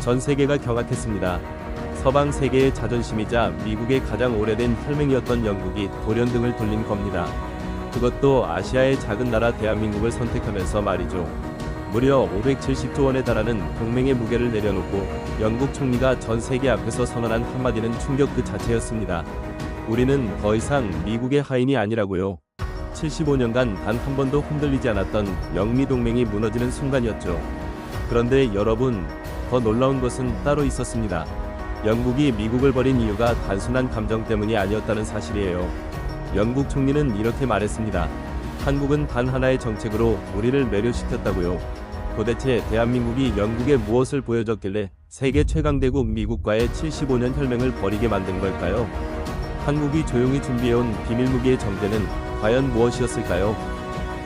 전 세계가 경악했습니다. 서방 세계의 자존심이자 미국의 가장 오래된 혈맹이었던 영국이 돌연등을 돌린 겁니다. 그것도 아시아의 작은 나라 대한민국을 선택하면서 말이죠. 무려 570조 원에 달하는 동맹의 무게를 내려놓고 영국 총리가 전 세계 앞에서 선언한 한마디는 충격 그 자체였습니다. 우리는 더 이상 미국의 하인이 아니라고요. 75년간 단 한 번도 흔들리지 않았던 영미 동맹이 무너지는 순간이었죠. 그런데 여러분, 더 놀라운 것은 따로 있었습니다. 영국이 미국을 버린 이유가 단순한 감정 때문이 아니었다는 사실이에요. 영국 총리는 이렇게 말했습니다. 한국은 단 하나의 정책으로 우리를 매료시켰다고요. 도대체 대한민국이 영국에 무엇을 보여줬길래 세계 최강대국 미국과의 75년 혈맹을 벌이게 만든 걸까요? 한국이 조용히 준비해온 비밀무기의 정체는 과연 무엇이었을까요?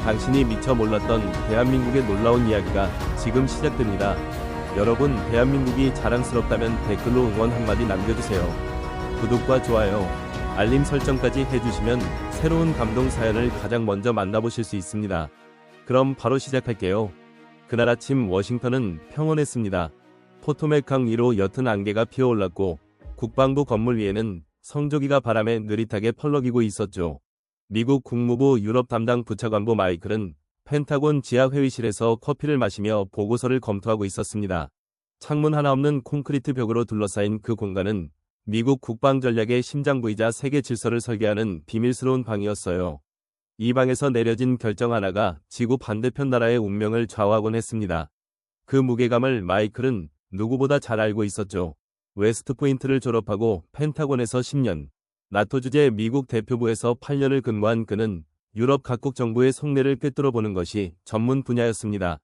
당신이 미처 몰랐던 대한민국의 놀라운 이야기가 지금 시작됩니다. 여러분, 대한민국이 자랑스럽다면 댓글로 응원 한마디 남겨주세요. 구독과 좋아요, 알림 설정까지 해주시면 새로운 감동 사연을 가장 먼저 만나보실 수 있습니다. 그럼 바로 시작할게요. 그날 아침 워싱턴은 평온했습니다. 포토맥 강 위로 옅은 안개가 피어올랐고 국방부 건물 위에는 성조기가 바람에 느릿하게 펄럭이고 있었죠. 미국 국무부 유럽 담당 부차관보 마이클은 펜타곤 지하 회의실에서 커피를 마시며 보고서를 검토하고 있었습니다. 창문 하나 없는 콘크리트 벽으로 둘러싸인 그 공간은 미국 국방 전략의 심장부이자 세계 질서를 설계하는 비밀스러운 방이었어요. 이 방에서 내려진 결정 하나가 지구 반대편 나라의 운명을 좌우하곤 했습니다. 그 무게감을 마이클은 누구보다 잘 알고 있었죠. 웨스트포인트를 졸업하고 펜타곤에서 10년, 나토 주재 미국 대표부에서 8년을 근무한 그는 유럽 각국 정부의 속내를 꿰뚫어보는 것이 전문 분야였습니다.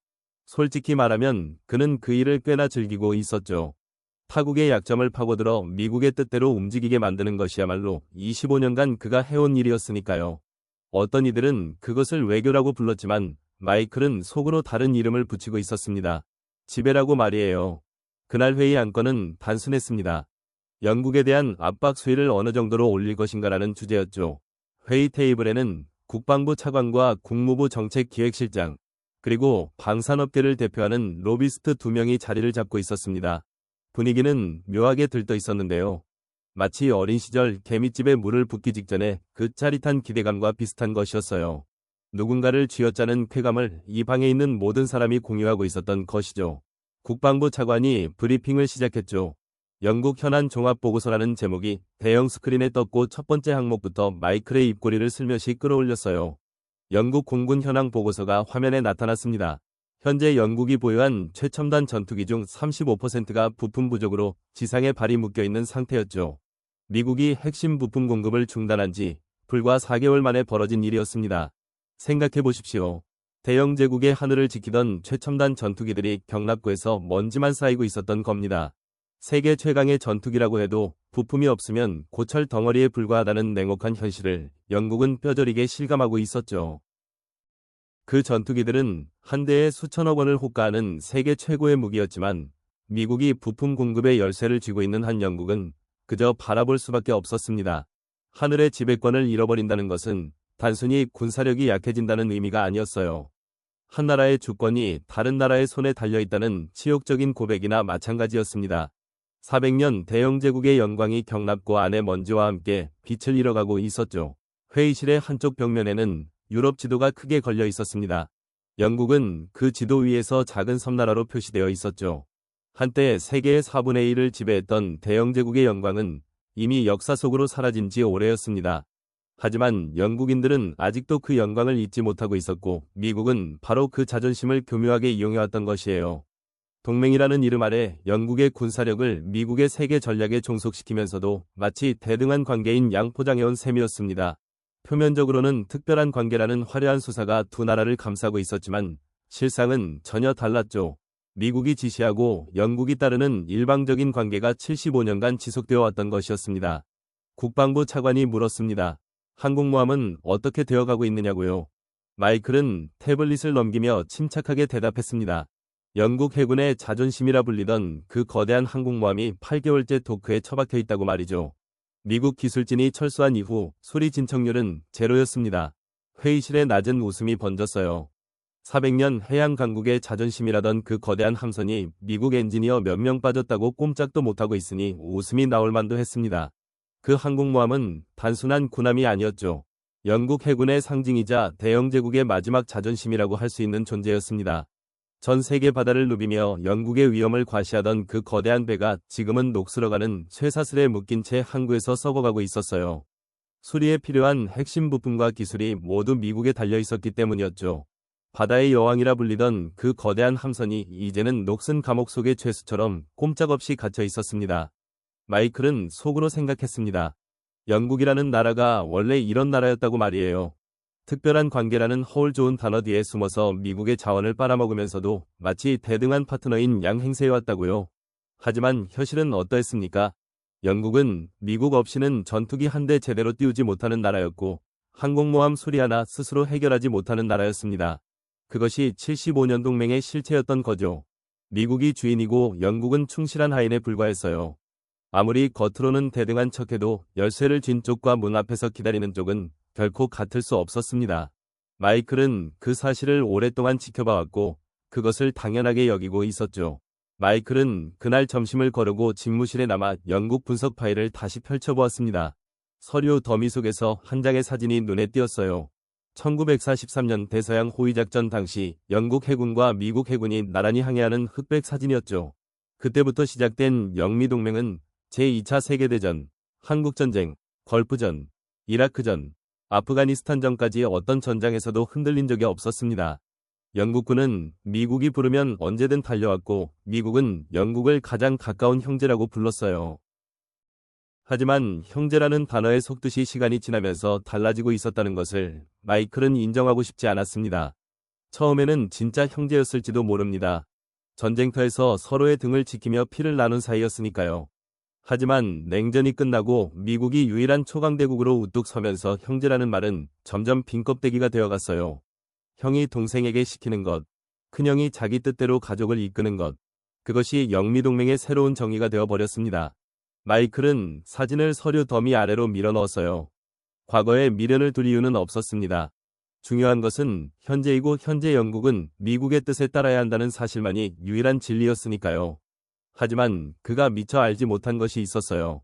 솔직히 말하면 그는 그 일을 꽤나 즐기고 있었죠. 타국의 약점을 파고들어 미국의 뜻대로 움직이게 만드는 것이야말로 25년간 그가 해온 일이었으니까요. 어떤 이들은 그것을 외교라고 불렀지만 마이클은 속으로 다른 이름을 붙이고 있었습니다. 지배라고 말이에요. 그날 회의 안건은 단순했습니다. 영국에 대한 압박 수위를 어느 정도로 올릴 것인가라는 주제였죠. 회의 테이블에는 국방부 차관과 국무부 정책기획실장, 그리고 방산업계를 대표하는 로비스트 2명이 자리를 잡고 있었습니다. 분위기는 묘하게 들떠 있었는데요. 마치 어린 시절 개미집에 물을 붓기 직전에 그 짜릿한 기대감과 비슷한 것이었어요. 누군가를 쥐어짜는 쾌감을 이 방에 있는 모든 사람이 공유하고 있었던 것이죠. 국방부 차관이 브리핑을 시작했죠. 영국 현안 종합보고서라는 제목이 대형 스크린에 떴고 첫 번째 항목부터 마이클의 입꼬리를 슬며시 끌어올렸어요. 영국 공군 현황 보고서가 화면에 나타났습니다. 현재 영국이 보유한 최첨단 전투기 중 35%가 부품 부족으로 지상에 발이 묶여있는 상태였죠. 미국이 핵심 부품 공급을 중단한 지 불과 4개월 만에 벌어진 일이었습니다. 생각해 보십시오. 대영 제국의 하늘을 지키던 최첨단 전투기들이 경납고에서 먼지만 쌓이고 있었던 겁니다. 세계 최강의 전투기라고 해도 부품이 없으면 고철 덩어리에 불과하다는 냉혹한 현실을 영국은 뼈저리게 실감하고 있었죠. 그 전투기들은 한 대에 수천억 원을 호가하는 세계 최고의 무기였지만 미국이 부품 공급의 열쇠를 쥐고 있는 한 영국은 그저 바라볼 수밖에 없었습니다. 하늘의 지배권을 잃어버린다는 것은 단순히 군사력이 약해진다는 의미가 아니었어요. 한 나라의 주권이 다른 나라의 손에 달려있다는 치욕적인 고백이나 마찬가지였습니다. 400년 대영 제국의 영광이 경납고 안의 먼지와 함께 빛을 잃어가고 있었죠. 회의실의 한쪽 벽면에는 유럽 지도가 크게 걸려 있었습니다. 영국은 그 지도 위에서 작은 섬나라로 표시되어 있었죠. 한때 세계의 4분의 1을 지배했던 대영 제국의 영광은 이미 역사 속으로 사라진 지 오래였습니다. 하지만 영국인들은 아직도 그 영광을 잊지 못하고 있었고 미국은 바로 그 자존심을 교묘하게 이용해왔던 것이에요. 동맹이라는 이름 아래 영국의 군사력을 미국의 세계 전략에 종속시키면서도 마치 대등한 관계인 양포장해온 셈이었습니다. 표면적으로는 특별한 관계라는 화려한 수사가 두 나라를 감싸고 있었지만 실상은 전혀 달랐죠. 미국이 지시하고 영국이 따르는 일방적인 관계가 75년간 지속되어 왔던 것이었습니다. 국방부 차관이 물었습니다. 항공모함은 어떻게 되어가고 있느냐고요. 마이클은 태블릿을 넘기며 침착하게 대답했습니다. 영국 해군의 자존심이라 불리던 그 거대한 항공모함이 8개월째 도크에 처박혀 있다고 말이죠. 미국 기술진이 철수한 이후 수리 진척률은 제로였습니다. 회의실에 낮은 웃음이 번졌어요. 400년 해양 강국의 자존심이라던 그 거대한 함선이 미국 엔지니어 몇 명 빠졌다고 꼼짝도 못하고 있으니 웃음이 나올 만도 했습니다. 그 항공모함은 단순한 군함이 아니었죠. 영국 해군의 상징이자 대영 제국의 마지막 자존심이라고 할 수 있는 존재였습니다. 전 세계 바다를 누비며 영국의 위험을 과시하던 그 거대한 배가 지금은 녹슬어가는 쇠사슬에 묶인 채 항구에서 썩어가고 있었어요. 수리에 필요한 핵심 부품과 기술이 모두 미국에 달려 있었기 때문이었죠. 바다의 여왕이라 불리던 그 거대한 함선이 이제는 녹슨 감옥 속의 죄수처럼 꼼짝없이 갇혀 있었습니다. 마이클은 속으로 생각했습니다. 영국이라는 나라가 원래 이런 나라였다고 말이에요. 특별한 관계라는 허울 좋은 단어 뒤에 숨어서 미국의 자원을 빨아먹으면서도 마치 대등한 파트너인 양 행세해왔다고요. 하지만 현실은 어떠했습니까? 영국은 미국 없이는 전투기 한 대 제대로 띄우지 못하는 나라였고 항공모함 수리 하나 스스로 해결하지 못하는 나라였습니다. 그것이 75년 동맹의 실체였던 거죠. 미국이 주인이고 영국은 충실한 하인에 불과했어요. 아무리 겉으로는 대등한 척해도 열쇠를 쥔 쪽과 문 앞에서 기다리는 쪽은 결코 같을 수 없었습니다. 마이클은 그 사실을 오랫동안 지켜봐왔고 그것을 당연하게 여기고 있었죠. 마이클은 그날 점심을 거르고 집무실에 남아 영국 분석 파일을 다시 펼쳐보았습니다. 서류 더미 속에서 한 장의 사진이 눈에 띄었어요. 1943년 대서양 호위작전 당시 영국 해군과 미국 해군이 나란히 항해하는 흑백 사진이었죠. 그때부터 시작된 영미동맹은 제2차 세계대전, 한국전쟁, 걸프전, 이라크전, 아프가니스탄전까지 어떤 전장에서도 흔들린 적이 없었습니다. 영국군은 미국이 부르면 언제든 달려왔고 미국은 영국을 가장 가까운 형제라고 불렀어요. 하지만 형제라는 단어에 속듯이 시간이 지나면서 달라지고 있었다는 것을 마이클은 인정하고 싶지 않았습니다. 처음에는 진짜 형제였을지도 모릅니다. 전쟁터에서 서로의 등을 지키며 피를 나눈 사이였으니까요. 하지만 냉전이 끝나고 미국이 유일한 초강대국으로 우뚝 서면서 형제라는 말은 점점 빈껍데기가 되어갔어요. 형이 동생에게 시키는 것, 큰형이 자기 뜻대로 가족을 이끄는 것, 그것이 영미동맹의 새로운 정의가 되어버렸습니다. 마이클은 사진을 서류 더미 아래로 밀어넣었어요. 과거에 미련을 둘 이유는 없었습니다. 중요한 것은 현재이고 현재 영국은 미국의 뜻에 따라야 한다는 사실만이 유일한 진리였으니까요. 하지만 그가 미처 알지 못한 것이 있었어요.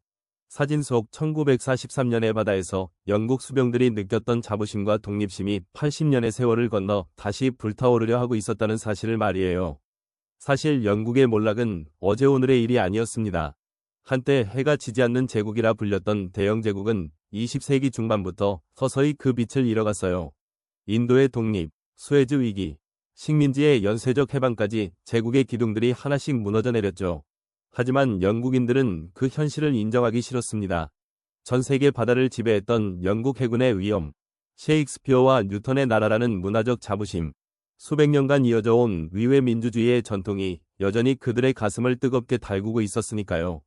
사진 속 1943년의 바다에서 영국 수병들이 느꼈던 자부심과 독립심이 80년의 세월을 건너 다시 불타오르려 하고 있었다는 사실을 말이에요. 사실 영국의 몰락은 어제 오늘의 일이 아니었습니다. 한때 해가 지지 않는 제국이라 불렸던 대영 제국은 20세기 중반부터 서서히 그 빛을 잃어갔어요. 인도의 독립, 수에즈 위기, 식민지의 연쇄적 해방까지 제국의 기둥들이 하나씩 무너져 내렸죠. 하지만 영국인들은 그 현실을 인정하기 싫었습니다. 전 세계 바다를 지배했던 영국 해군의 위엄, 셰익스피어와 뉴턴의 나라라는 문화적 자부심, 수백 년간 이어져 온 위회 민주주의의 전통이 여전히 그들의 가슴을 뜨겁게 달구고 있었으니까요.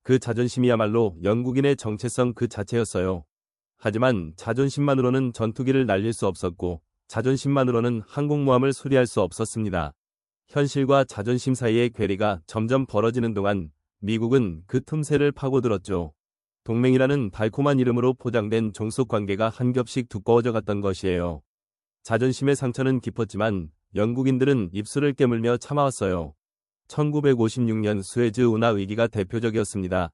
그 자존심이야말로 영국인의 정체성 그 자체였어요. 하지만 자존심만으로는 전투기를 날릴 수 없었고 자존심만으로는 항공모함을 수리할 수 없었습니다. 현실과 자존심 사이의 괴리가 점점 벌어지는 동안 미국은 그 틈새를 파고들었죠. 동맹이라는 달콤한 이름으로 포장된 종속관계가 한 겹씩 두꺼워져 갔던 것이에요. 자존심의 상처는 깊었지만 영국인들은 입술을 깨물며 참아왔어요. 1956년 수에즈 운하 위기가 대표적이었습니다.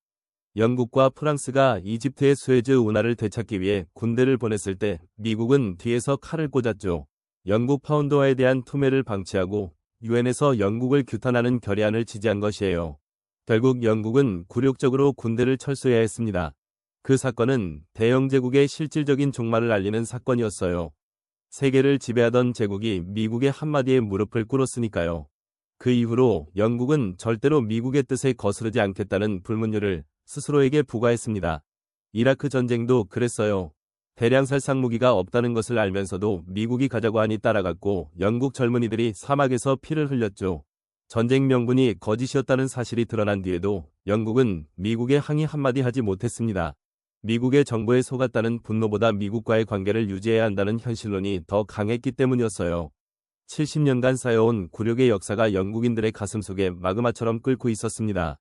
영국과 프랑스가 이집트의 수에즈 운하를 되찾기 위해 군대를 보냈을 때 미국은 뒤에서 칼을 꽂았죠. 영국 파운드화에 대한 투매를 방치하고 유엔에서 영국을 규탄하는 결의안을 지지한 것이에요. 결국 영국은 굴욕적으로 군대를 철수해야 했습니다. 그 사건은 대영 제국의 실질적인 종말을 알리는 사건이었어요. 세계를 지배하던 제국이 미국의 한마디에 무릎을 꿇었으니까요. 그 이후로 영국은 절대로 미국의 뜻에 거스르지 않겠다는 불문율을 스스로에게 부과했습니다. 이라크 전쟁도 그랬어요. 대량살상 무기가 없다는 것을 알면서도 미국이 가자고 하니 따라갔고 영국 젊은이들이 사막에서 피를 흘렸죠. 전쟁 명분이 거짓이었다는 사실이 드러난 뒤에도 영국은 미국에 항의 한마디 하지 못했습니다. 미국의 정보에 속았다는 분노보다 미국과의 관계를 유지해야 한다는 현실론이 더 강했기 때문이었어요. 70년간 쌓여온 굴욕의 역사가 영국인들의 가슴속에 마그마처럼 끓고 있었습니다.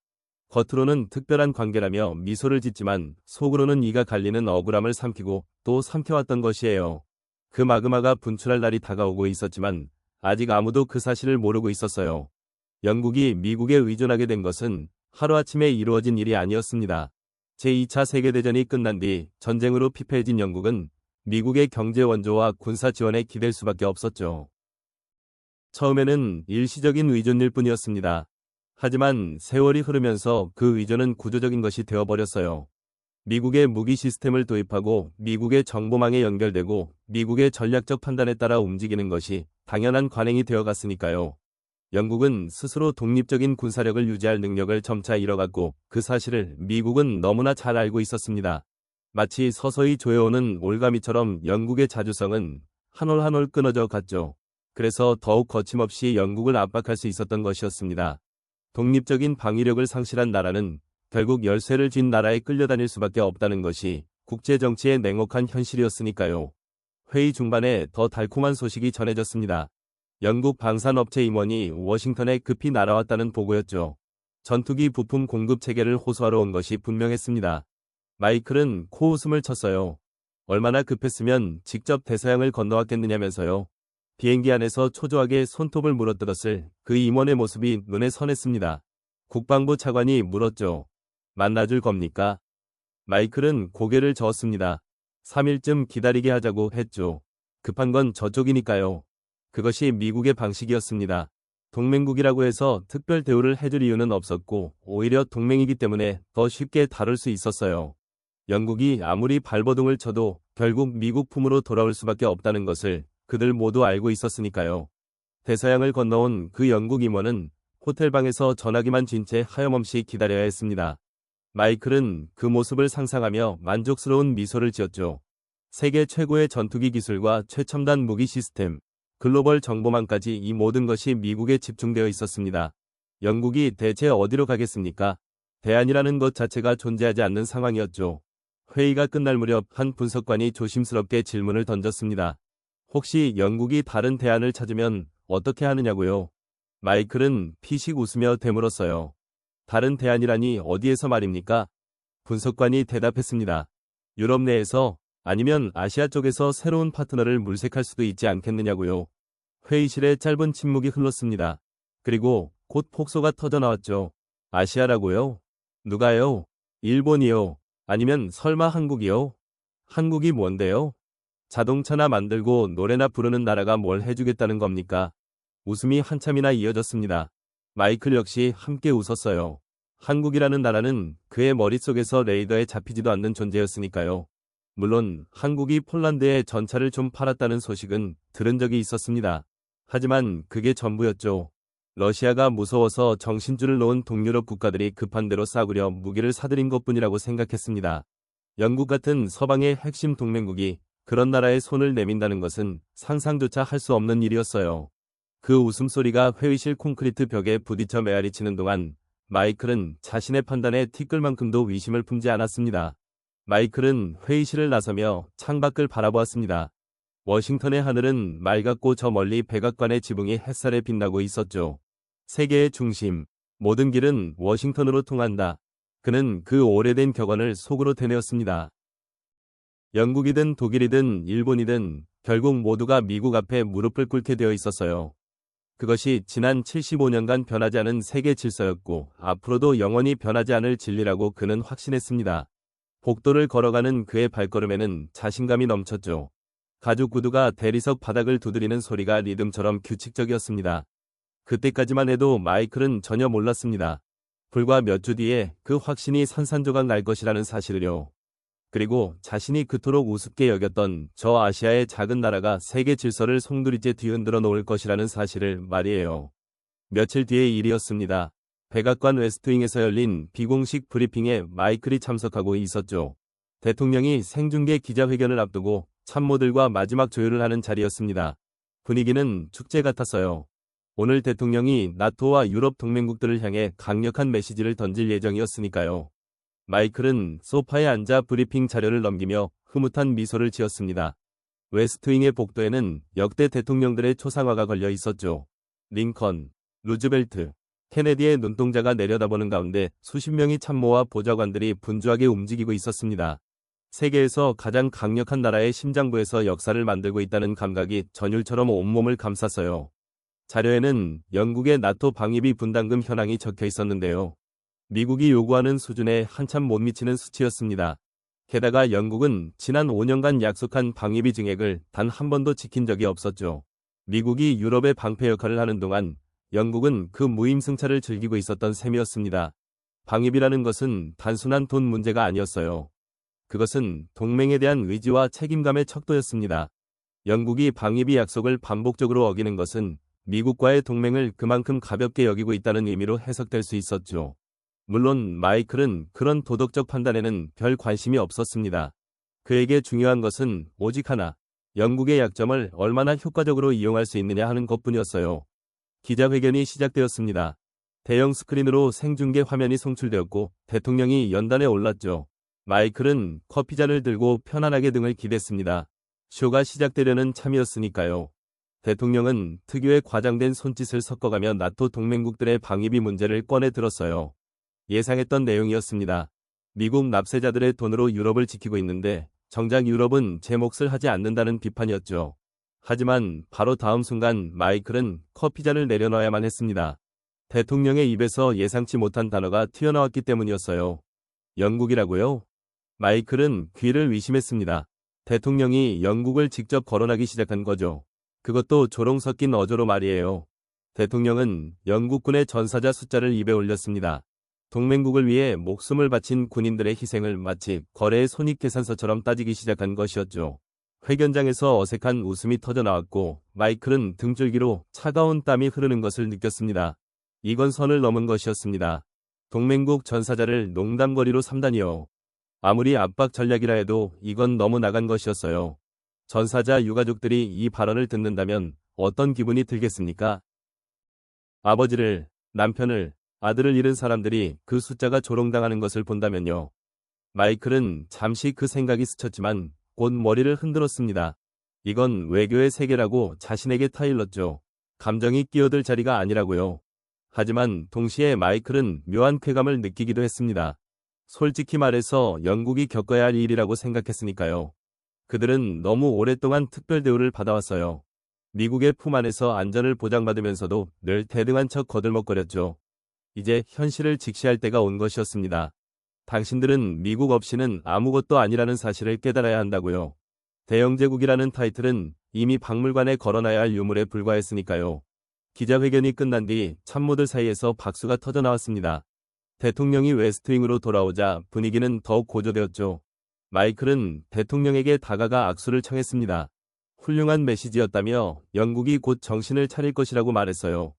겉으로는 특별한 관계라며 미소를 짓지만 속으로는 이가 갈리는 억울함을 삼키고 또 삼켜왔던 것이에요. 그 마그마가 분출할 날이 다가오고 있었지만 아직 아무도 그 사실을 모르고 있었어요. 영국이 미국에 의존하게 된 것은 하루아침에 이루어진 일이 아니었습니다. 제2차 세계대전이 끝난 뒤 전쟁으로 피폐해진 영국은 미국의 경제 원조와 군사 지원에 기댈 수밖에 없었죠. 처음에는 일시적인 의존일 뿐이었습니다. 하지만 세월이 흐르면서 그 의존은 구조적인 것이 되어버렸어요. 미국의 무기 시스템을 도입하고 미국의 정보망에 연결되고 미국의 전략적 판단에 따라 움직이는 것이 당연한 관행이 되어갔으니까요. 영국은 스스로 독립적인 군사력을 유지할 능력을 점차 잃어갔고 그 사실을 미국은 너무나 잘 알고 있었습니다. 마치 서서히 조여오는 올가미처럼 영국의 자주성은 한 올 한 올 끊어져 갔죠. 그래서 더욱 거침없이 영국을 압박할 수 있었던 것이었습니다. 독립적인 방위력을 상실한 나라는 결국 열쇠를 쥔 나라에 끌려다닐 수밖에 없다는 것이 국제정치의 냉혹한 현실이었으니까요. 회의 중반에 더 달콤한 소식이 전해졌습니다. 영국 방산업체 임원이 워싱턴에 급히 날아왔다는 보고였죠. 전투기 부품 공급 체계를 호소하러 온 것이 분명했습니다. 마이클은 코웃음을 쳤어요. 얼마나 급했으면 직접 대서양을 건너왔겠느냐면서요. 비행기 안에서 초조하게 손톱을 물어뜯었을 그 임원의 모습이 눈에 선했습니다. 국방부 차관이 물었죠. 만나줄 겁니까? 마이클은 고개를 저었습니다. 3일쯤 기다리게 하자고 했죠. 급한 건 저쪽이니까요. 그것이 미국의 방식이었습니다. 동맹국이라고 해서 특별 대우를 해줄 이유는 없었고 오히려 동맹이기 때문에 더 쉽게 다룰 수 있었어요. 영국이 아무리 발버둥을 쳐도 결국 미국 품으로 돌아올 수밖에 없다는 것을 그들 모두 알고 있었으니까요. 대서양을 건너온 그 영국 임원은 호텔방에서 전화기만 쥔 채 하염없이 기다려야 했습니다. 마이클은 그 모습을 상상하며 만족스러운 미소를 지었죠. 세계 최고의 전투기 기술과 최첨단 무기 시스템, 글로벌 정보망까지 이 모든 것이 미국에 집중되어 있었습니다. 영국이 대체 어디로 가겠습니까? 대안이라는 것 자체가 존재하지 않는 상황이었죠. 회의가 끝날 무렵 한 분석관이 조심스럽게 질문을 던졌습니다. 혹시 영국이 다른 대안을 찾으면 어떻게 하느냐고요? 마이클은 피식 웃으며 되물었어요. 다른 대안이라니 어디에서 말입니까? 분석관이 대답했습니다. 유럽 내에서 아니면 아시아 쪽에서 새로운 파트너를 물색할 수도 있지 않겠느냐고요. 회의실에 짧은 침묵이 흘렀습니다. 그리고 곧 폭소가 터져나왔죠. 아시아라고요? 누가요? 일본이요? 아니면 설마 한국이요? 한국이 뭔데요? 자동차나 만들고 노래나 부르는 나라가 뭘 해주겠다는 겁니까? 웃음이 한참이나 이어졌습니다. 마이클 역시 함께 웃었어요. 한국이라는 나라는 그의 머릿속에서 레이더에 잡히지도 않는 존재였으니까요. 물론 한국이 폴란드에 전차를 좀 팔았다는 소식은 들은 적이 있었습니다. 하지만 그게 전부였죠. 러시아가 무서워서 정신줄을 놓은 동유럽 국가들이 급한 대로 싸구려 무기를 사들인 것뿐이라고 생각했습니다. 영국 같은 서방의 핵심 동맹국이 그런 나라에 손을 내민다는 것은 상상조차 할 수 없는 일이었어요. 그 웃음소리가 회의실 콘크리트 벽에 부딪혀 메아리치는 동안 마이클은 자신의 판단에 티끌만큼도 의심을 품지 않았습니다. 마이클은 회의실을 나서며 창밖을 바라보았습니다. 워싱턴의 하늘은 맑았고 저 멀리 백악관의 지붕이 햇살에 빛나고 있었죠. 세계의 중심, 모든 길은 워싱턴으로 통한다. 그는 그 오래된 격언을 속으로 되뇌었습니다. 영국이든 독일이든 일본이든 결국 모두가 미국 앞에 무릎을 꿇게 되어 있었어요. 그것이 지난 75년간 변하지 않은 세계 질서였고 앞으로도 영원히 변하지 않을 진리라고 그는 확신했습니다. 복도를 걸어가는 그의 발걸음에는 자신감이 넘쳤죠. 가죽 구두가 대리석 바닥을 두드리는 소리가 리듬처럼 규칙적이었습니다. 그때까지만 해도 마이클은 전혀 몰랐습니다. 불과 몇 주 뒤에 그 확신이 산산조각 날 것이라는 사실을요. 그리고 자신이 그토록 우습게 여겼던 저 아시아의 작은 나라가 세계 질서를 송두리째 뒤흔들어 놓을 것이라는 사실을 말이에요. 며칠 뒤의 일이었습니다. 백악관 웨스트윙에서 열린 비공식 브리핑에 마이클이 참석하고 있었죠. 대통령이 생중계 기자회견을 앞두고 참모들과 마지막 조율을 하는 자리였습니다. 분위기는 축제 같았어요. 오늘 대통령이 나토와 유럽 동맹국들을 향해 강력한 메시지를 던질 예정이었으니까요. 마이클은 소파에 앉아 브리핑 자료를 넘기며 흐뭇한 미소를 지었습니다. 웨스트윙의 복도에는 역대 대통령들의 초상화가 걸려 있었죠. 링컨, 루즈벨트, 케네디의 눈동자가 내려다보는 가운데 수십 명의 참모와 보좌관들이 분주하게 움직이고 있었습니다. 세계에서 가장 강력한 나라의 심장부에서 역사를 만들고 있다는 감각이 전율처럼 온몸을 감쌌어요. 자료에는 영국의 나토 방위비 분담금 현황이 적혀 있었는데요. 미국이 요구하는 수준에 한참 못 미치는 수치였습니다. 게다가 영국은 지난 5년간 약속한 방위비 증액을 단 한 번도 지킨 적이 없었죠. 미국이 유럽의 방패 역할을 하는 동안 영국은 그 무임승차를 즐기고 있었던 셈이었습니다. 방위비라는 것은 단순한 돈 문제가 아니었어요. 그것은 동맹에 대한 의지와 책임감의 척도였습니다. 영국이 방위비 약속을 반복적으로 어기는 것은 미국과의 동맹을 그만큼 가볍게 여기고 있다는 의미로 해석될 수 있었죠. 물론 마이클은 그런 도덕적 판단에는 별 관심이 없었습니다. 그에게 중요한 것은 오직 하나, 영국의 약점을 얼마나 효과적으로 이용할 수 있느냐 하는 것뿐이었어요. 기자회견이 시작되었습니다. 대형 스크린으로 생중계 화면이 송출되었고 대통령이 연단에 올랐죠. 마이클은 커피잔을 들고 편안하게 등을 기댔습니다. 쇼가 시작되려는 참이었으니까요. 대통령은 특유의 과장된 손짓을 섞어가며 나토 동맹국들의 방위비 문제를 꺼내 들었어요. 예상했던 내용이었습니다. 미국 납세자들의 돈으로 유럽을 지키고 있는데 정작 유럽은 제 몫을 하지 않는다는 비판이었죠. 하지만 바로 다음 순간 마이클은 커피잔을 내려놔야만 했습니다. 대통령의 입에서 예상치 못한 단어가 튀어나왔기 때문이었어요. 영국이라고요? 마이클은 귀를 의심했습니다. 대통령이 영국을 직접 거론하기 시작한 거죠. 그것도 조롱 섞인 어조로 말이에요. 대통령은 영국군의 전사자 숫자를 입에 올렸습니다. 동맹국을 위해 목숨을 바친 군인들의 희생을 마치 거래의 손익계산서처럼 따지기 시작한 것이었죠. 회견장에서 어색한 웃음이 터져나왔고 마이클은 등줄기로 차가운 땀이 흐르는 것을 느꼈습니다. 이건 선을 넘은 것이었습니다. 동맹국 전사자를 농담거리로 삼다니요. 아무리 압박 전략이라 해도 이건 너무 나간 것이었어요. 전사자 유가족들이 이 발언을 듣는다면 어떤 기분이 들겠습니까? 아버지를, 남편을, 아들을 잃은 사람들이 그 숫자가 조롱당하는 것을 본다면요. 마이클은 잠시 그 생각이 스쳤지만 곧 머리를 흔들었습니다. 이건 외교의 세계라고 자신에게 타일렀죠. 감정이 끼어들 자리가 아니라고요. 하지만 동시에 마이클은 묘한 쾌감을 느끼기도 했습니다. 솔직히 말해서 영국이 겪어야 할 일이라고 생각했으니까요. 그들은 너무 오랫동안 특별 대우를 받아왔어요. 미국의 품 안에서 안전을 보장받으면서도 늘 대등한 척 거들먹거렸죠. 이제 현실을 직시할 때가 온 것이었습니다. 당신들은 미국 없이는 아무것도 아니라는 사실을 깨달아야 한다고요. 대영제국이라는 타이틀은 이미 박물관에 걸어놔야 할 유물에 불과했으니까요. 기자회견이 끝난 뒤 참모들 사이에서 박수가 터져나왔습니다. 대통령이 웨스트윙으로 돌아오자 분위기는 더욱 고조되었죠. 마이클은 대통령에게 다가가 악수를 청했습니다. 훌륭한 메시지였다며 영국이 곧 정신을 차릴 것이라고 말했어요.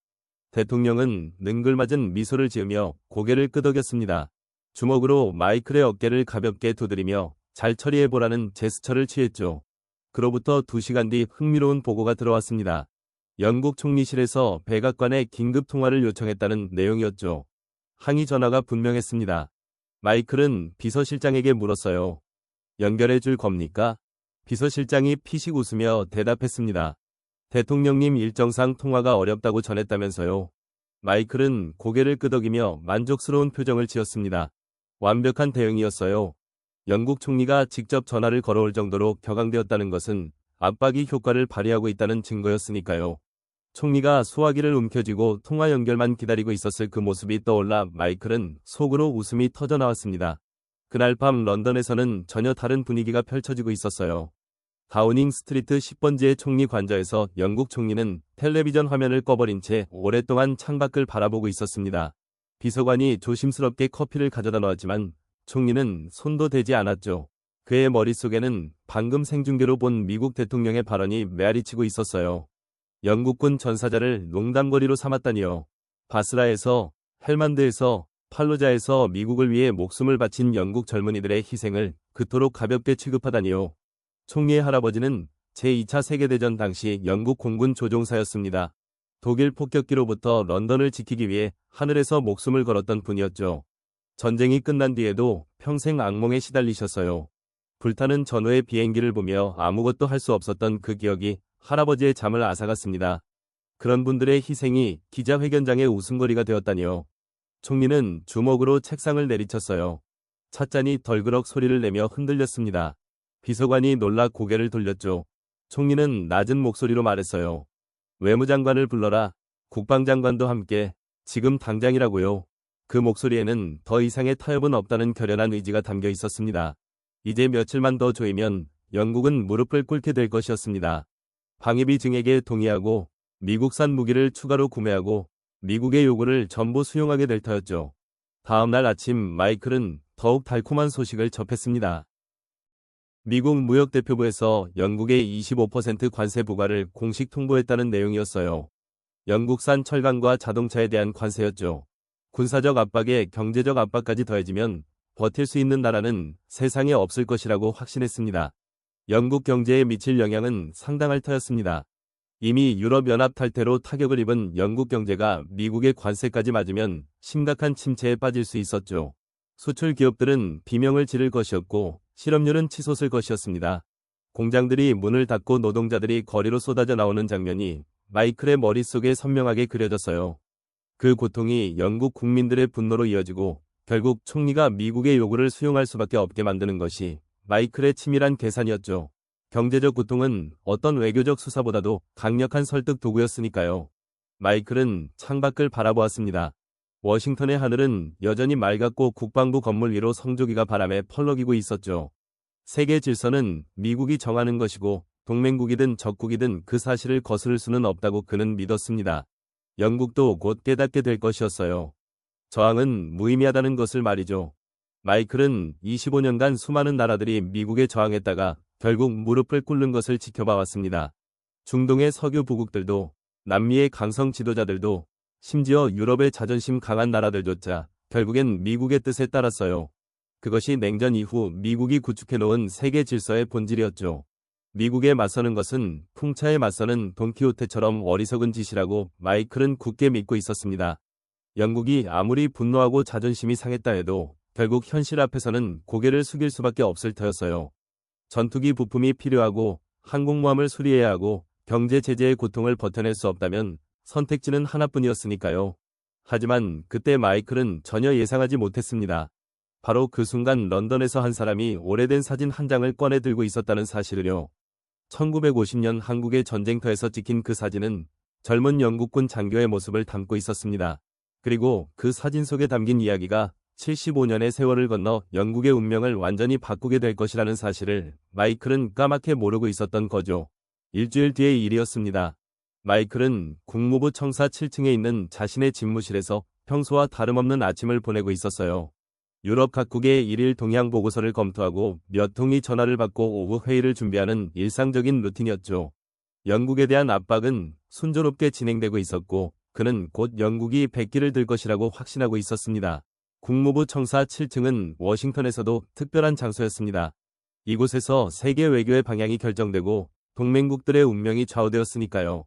대통령은 능글맞은 미소를 지으며 고개를 끄덕였습니다. 주먹으로 마이클의 어깨를 가볍게 두드리며 잘 처리해보라는 제스처를 취했죠. 그로부터 2시간 뒤 흥미로운 보고가 들어왔습니다. 영국 총리실에서 백악관에 긴급 통화를 요청했다는 내용이었죠. 항의 전화가 분명했습니다. 마이클은 비서실장에게 물었어요. 연결해 줄 겁니까? 비서실장이 피식 웃으며 대답했습니다. 대통령님 일정상 통화가 어렵다고 전했다면서요. 마이클은 고개를 끄덕이며 만족스러운 표정을 지었습니다. 완벽한 대응이었어요. 영국 총리가 직접 전화를 걸어올 정도로 격앙되었다는 것은 압박이 효과를 발휘하고 있다는 증거였으니까요. 총리가 소화기를 움켜쥐고 통화 연결만 기다리고 있었을 그 모습이 떠올라 마이클은 속으로 웃음이 터져나왔습니다. 그날 밤 런던에서는 전혀 다른 분위기가 펼쳐지고 있었어요. 다우닝 스트리트 10번지의 총리 관저에서 영국 총리는 텔레비전 화면을 꺼버린 채 오랫동안 창밖을 바라보고 있었습니다. 비서관이 조심스럽게 커피를 가져다 놓았지만 총리는 손도 대지 않았죠. 그의 머릿속에는 방금 생중계로 본 미국 대통령의 발언이 메아리치고 있었어요. 영국군 전사자를 농담거리로 삼았다니요. 바스라에서, 헬만드에서, 팔로자에서 미국을 위해 목숨을 바친 영국 젊은이들의 희생을 그토록 가볍게 취급하다니요. 총리의 할아버지는 제2차 세계대전 당시 영국 공군 조종사였습니다. 독일 폭격기로부터 런던을 지키기 위해 하늘에서 목숨을 걸었던 분이었죠. 전쟁이 끝난 뒤에도 평생 악몽에 시달리셨어요. 불타는 전후의 비행기를 보며 아무것도 할 수 없었던 그 기억이 할아버지의 잠을 앗아갔습니다. 그런 분들의 희생이 기자회견장의 웃음거리가 되었다니요. 총리는 주먹으로 책상을 내리쳤어요. 찻잔이 덜그럭 소리를 내며 흔들렸습니다. 비서관이 놀라 고개를 돌렸죠. 총리는 낮은 목소리로 말했어요. 외무장관을 불러라. 국방장관도 함께 지금 당장이라고요. 그 목소리에는 더 이상의 타협은 없다는 결연한 의지가 담겨 있었습니다. 이제 며칠만 더 조이면 영국은 무릎을 꿇게 될 것이었습니다. 방위비 증액에 동의하고 미국산 무기를 추가로 구매하고 미국의 요구를 전부 수용하게 될 터였죠. 다음 날 아침 마이클은 더욱 달콤한 소식을 접했습니다. 미국 무역대표부에서 영국의 25% 관세 부과를 공식 통보했다는 내용이었어요. 영국산 철강과 자동차에 대한 관세였죠. 군사적 압박에 경제적 압박까지 더해지면 버틸 수 있는 나라는 세상에 없을 것이라고 확신했습니다. 영국 경제에 미칠 영향은 상당할 터였습니다. 이미 유럽연합 탈퇴로 타격을 입은 영국 경제가 미국의 관세까지 맞으면 심각한 침체에 빠질 수 있었죠. 수출 기업들은 비명을 지를 것이었고 실업률은 치솟을 것이었습니다. 공장들이 문을 닫고 노동자들이 거리로 쏟아져 나오는 장면이 마이클의 머릿속에 선명하게 그려졌어요. 그 고통이 영국 국민들의 분노로 이어지고 결국 총리가 미국의 요구를 수용할 수밖에 없게 만드는 것이 마이클의 치밀한 계산이었죠. 경제적 고통은 어떤 외교적 수사보다도 강력한 설득 도구였으니까요. 마이클은 창밖을 바라보았습니다. 워싱턴의 하늘은 여전히 맑았고 국방부 건물 위로 성조기가 바람에 펄럭이고 있었죠. 세계 질서는 미국이 정하는 것이고 동맹국이든 적국이든 그 사실을 거스를 수는 없다고 그는 믿었습니다. 영국도 곧 깨닫게 될 것이었어요. 저항은 무의미하다는 것을 말이죠. 마이클은 25년간 수많은 나라들이 미국에 저항했다가 결국 무릎을 꿇는 것을 지켜봐 왔습니다. 중동의 석유 부국들도, 남미의 강성 지도자들도, 심지어 유럽의 자존심 강한 나라들조차 결국엔 미국의 뜻에 따랐어요. 그것이 냉전 이후 미국이 구축해놓은 세계 질서의 본질이었죠. 미국에 맞서는 것은 풍차에 맞서는 돈키호테처럼 어리석은 짓이라고 마이클은 굳게 믿고 있었습니다. 영국이 아무리 분노하고 자존심이 상했다 해도 결국 현실 앞에서는 고개를 숙일 수밖에 없을 터였어요. 전투기 부품이 필요하고 항공모함을 수리해야 하고 경제 제재의 고통을 버텨낼 수 없다면 선택지는 하나뿐이었으니까요. 하지만 그때 마이클은 전혀 예상하지 못했습니다. 바로 그 순간 런던에서 한 사람이 오래된 사진 한 장을 꺼내 들고 있었다는 사실을요. 1950년 한국의 전쟁터에서 찍힌 그 사진은 젊은 영국군 장교의 모습을 담고 있었습니다. 그리고 그 사진 속에 담긴 이야기가 75년의 세월을 건너 영국의 운명을 완전히 바꾸게 될 것이라는 사실을 마이클은 까맣게 모르고 있었던 거죠. 일주일 뒤의 일이었습니다. 마이클은 국무부 청사 7층에 있는 자신의 집무실에서 평소와 다름없는 아침을 보내고 있었어요. 유럽 각국의 일일 동향 보고서를 검토하고 몇 통의 전화를 받고 오후 회의를 준비하는 일상적인 루틴이었죠. 영국에 대한 압박은 순조롭게 진행되고 있었고 그는 곧 영국이 백기를 들 것이라고 확신하고 있었습니다. 국무부 청사 7층은 워싱턴에서도 특별한 장소였습니다. 이곳에서 세계 외교의 방향이 결정되고 동맹국들의 운명이 좌우되었으니까요.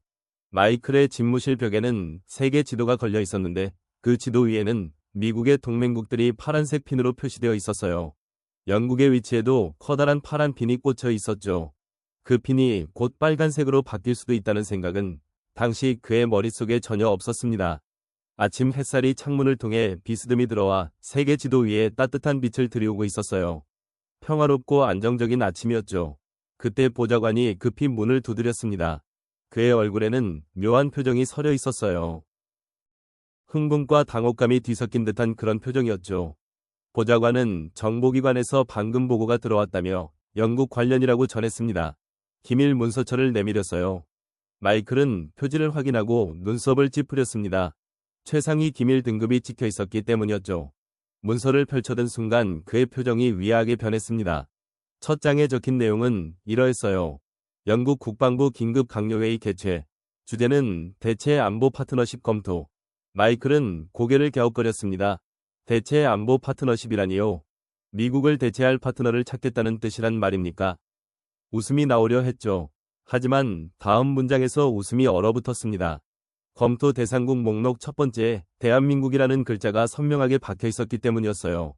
마이클의 집무실 벽에는 세계 지도가 걸려 있었는데 그 지도 위에는 미국의 동맹국들이 파란색 핀으로 표시되어 있었어요. 영국의 위치에도 커다란 파란 핀이 꽂혀 있었죠. 그 핀이 곧 빨간색으로 바뀔 수도 있다는 생각은 당시 그의 머릿속에 전혀 없었습니다. 아침 햇살이 창문을 통해 비스듬히 들어와 세계 지도 위에 따뜻한 빛을 들이우고 있었어요. 평화롭고 안정적인 아침이었죠. 그때 보좌관이 급히 문을 두드렸습니다. 그의 얼굴에는 묘한 표정이 서려 있었어요. 흥분과 당혹감이 뒤섞인 듯한 그런 표정이었죠. 보좌관은 정보기관에서 방금 보고가 들어왔다며 영국 관련이라고 전했습니다. 기밀 문서처를 내밀었어요. 마이클은 표지를 확인하고 눈썹을 찌푸렸습니다. 최상위 기밀 등급이 찍혀 있었기 때문이었죠. 문서를 펼쳐든 순간 그의 표정이 위아하게 변했습니다. 첫 장에 적힌 내용은 이러했어요. 영국 국방부 긴급 강요회의 개최. 주제는 대체 안보 파트너십 검토. 마이클은 고개를 갸웃거렸습니다. 대체 안보 파트너십이라니요? 미국을 대체할 파트너를 찾겠다는 뜻이란 말입니까? 웃음이 나오려 했죠. 하지만 다음 문장에서 웃음이 얼어붙었습니다. 검토 대상국 목록 첫 번째에 대한민국이라는 글자가 선명하게 박혀 있었기 때문이었어요.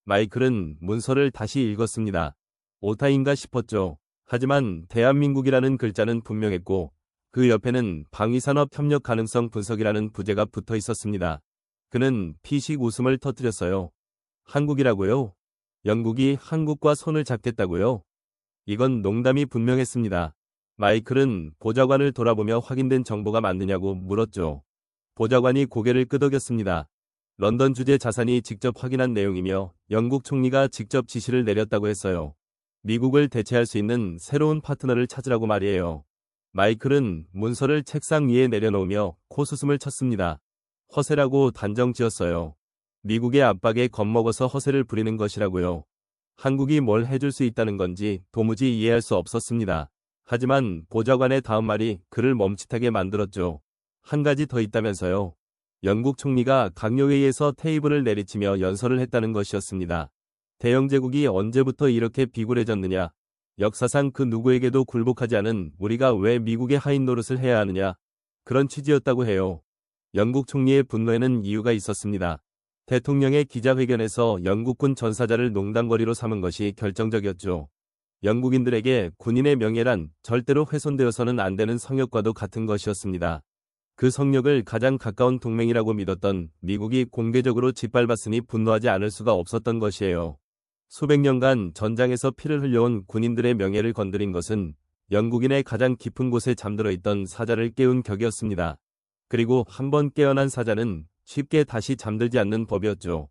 마이클은 문서를 다시 읽었습니다. 오타인가 싶었죠. 하지만 대한민국이라는 글자는 분명했고 그 옆에는 방위산업 협력 가능성 분석이라는 부제가 붙어 있었습니다. 그는 피식 웃음을 터뜨렸어요. 한국이라고요? 영국이 한국과 손을 잡겠다고요? 이건 농담이 분명했습니다. 마이클은 보좌관을 돌아보며 확인된 정보가 맞느냐고 물었죠. 보좌관이 고개를 끄덕였습니다. 런던 주재 자산이 직접 확인한 내용이며 영국 총리가 직접 지시를 내렸다고 했어요. 미국을 대체할 수 있는 새로운 파트너를 찾으라고 말이에요. 마이클은 문서를 책상 위에 내려놓으며 코수숨을 쳤습니다. 허세라고 단정 지었어요. 미국의 압박에 겁먹어서 허세를 부리는 것이라고요. 한국이 뭘 해줄 수 있다는 건지 도무지 이해할 수 없었습니다. 하지만 보좌관의 다음 말이 그를 멈칫하게 만들었죠. 한 가지 더 있다면서요. 영국 총리가 강요회의에서 테이블을 내리치며 연설을 했다는 것이었습니다. 대영제국이 언제부터 이렇게 비굴해졌느냐? 역사상 그 누구에게도 굴복하지 않은 우리가 왜 미국의 하인 노릇을 해야 하느냐? 그런 취지였다고 해요. 영국 총리의 분노에는 이유가 있었습니다. 대통령의 기자회견에서 영국군 전사자를 농담거리로 삼은 것이 결정적이었죠. 영국인들에게 군인의 명예란 절대로 훼손되어서는 안 되는 성역과도 같은 것이었습니다. 그 성역을 가장 가까운 동맹이라고 믿었던 미국이 공개적으로 짓밟았으니 분노하지 않을 수가 없었던 것이에요. 수백 년간 전장에서 피를 흘려온 군인들의 명예를 건드린 것은 영국인의 가장 깊은 곳에 잠들어 있던 사자를 깨운 격이었습니다. 그리고 한번 깨어난 사자는 쉽게 다시 잠들지 않는 법이었죠.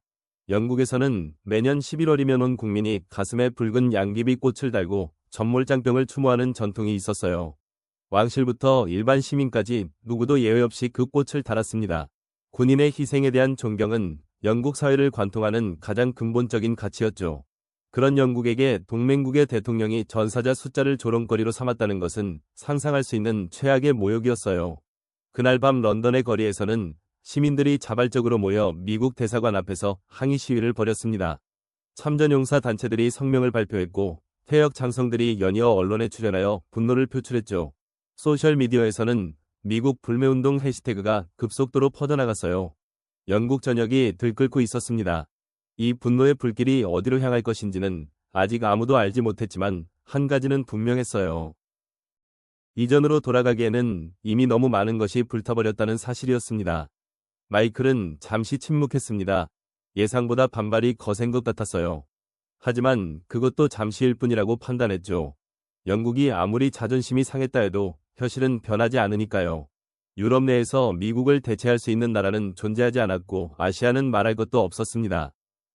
영국에서는 매년 11월이면 온 국민이 가슴에 붉은 양귀비 꽃을 달고 전몰장병을 추모하는 전통이 있었어요. 왕실부터 일반 시민까지 누구도 예외 없이 그 꽃을 달았습니다. 군인의 희생에 대한 존경은 영국 사회를 관통하는 가장 근본적인 가치였죠. 그런 영국에게 동맹국의 대통령이 전사자 숫자를 조롱거리로 삼았다는 것은 상상할 수 있는 최악의 모욕이었어요. 그날 밤 런던의 거리에서는 시민들이 자발적으로 모여 미국 대사관 앞에서 항의 시위를 벌였습니다. 참전용사 단체들이 성명을 발표했고 퇴역 장성들이 연이어 언론에 출연하여 분노를 표출했죠. 소셜미디어에서는 미국 불매운동 해시태그가 급속도로 퍼져나갔어요. 영국 전역이 들끓고 있었습니다. 이 분노의 불길이 어디로 향할 것인지는 아직 아무도 알지 못했지만 한 가지는 분명했어요. 이전으로 돌아가기에는 이미 너무 많은 것이 불타버렸다는 사실이었습니다. 마이클은 잠시 침묵했습니다. 예상보다 반발이 거센 것 같았어요. 하지만 그것도 잠시일 뿐이라고 판단했죠. 영국이 아무리 자존심이 상했다 해도 현실은 변하지 않으니까요. 유럽 내에서 미국을 대체할 수 있는 나라는 존재하지 않았고 아시아는 말할 것도 없었습니다.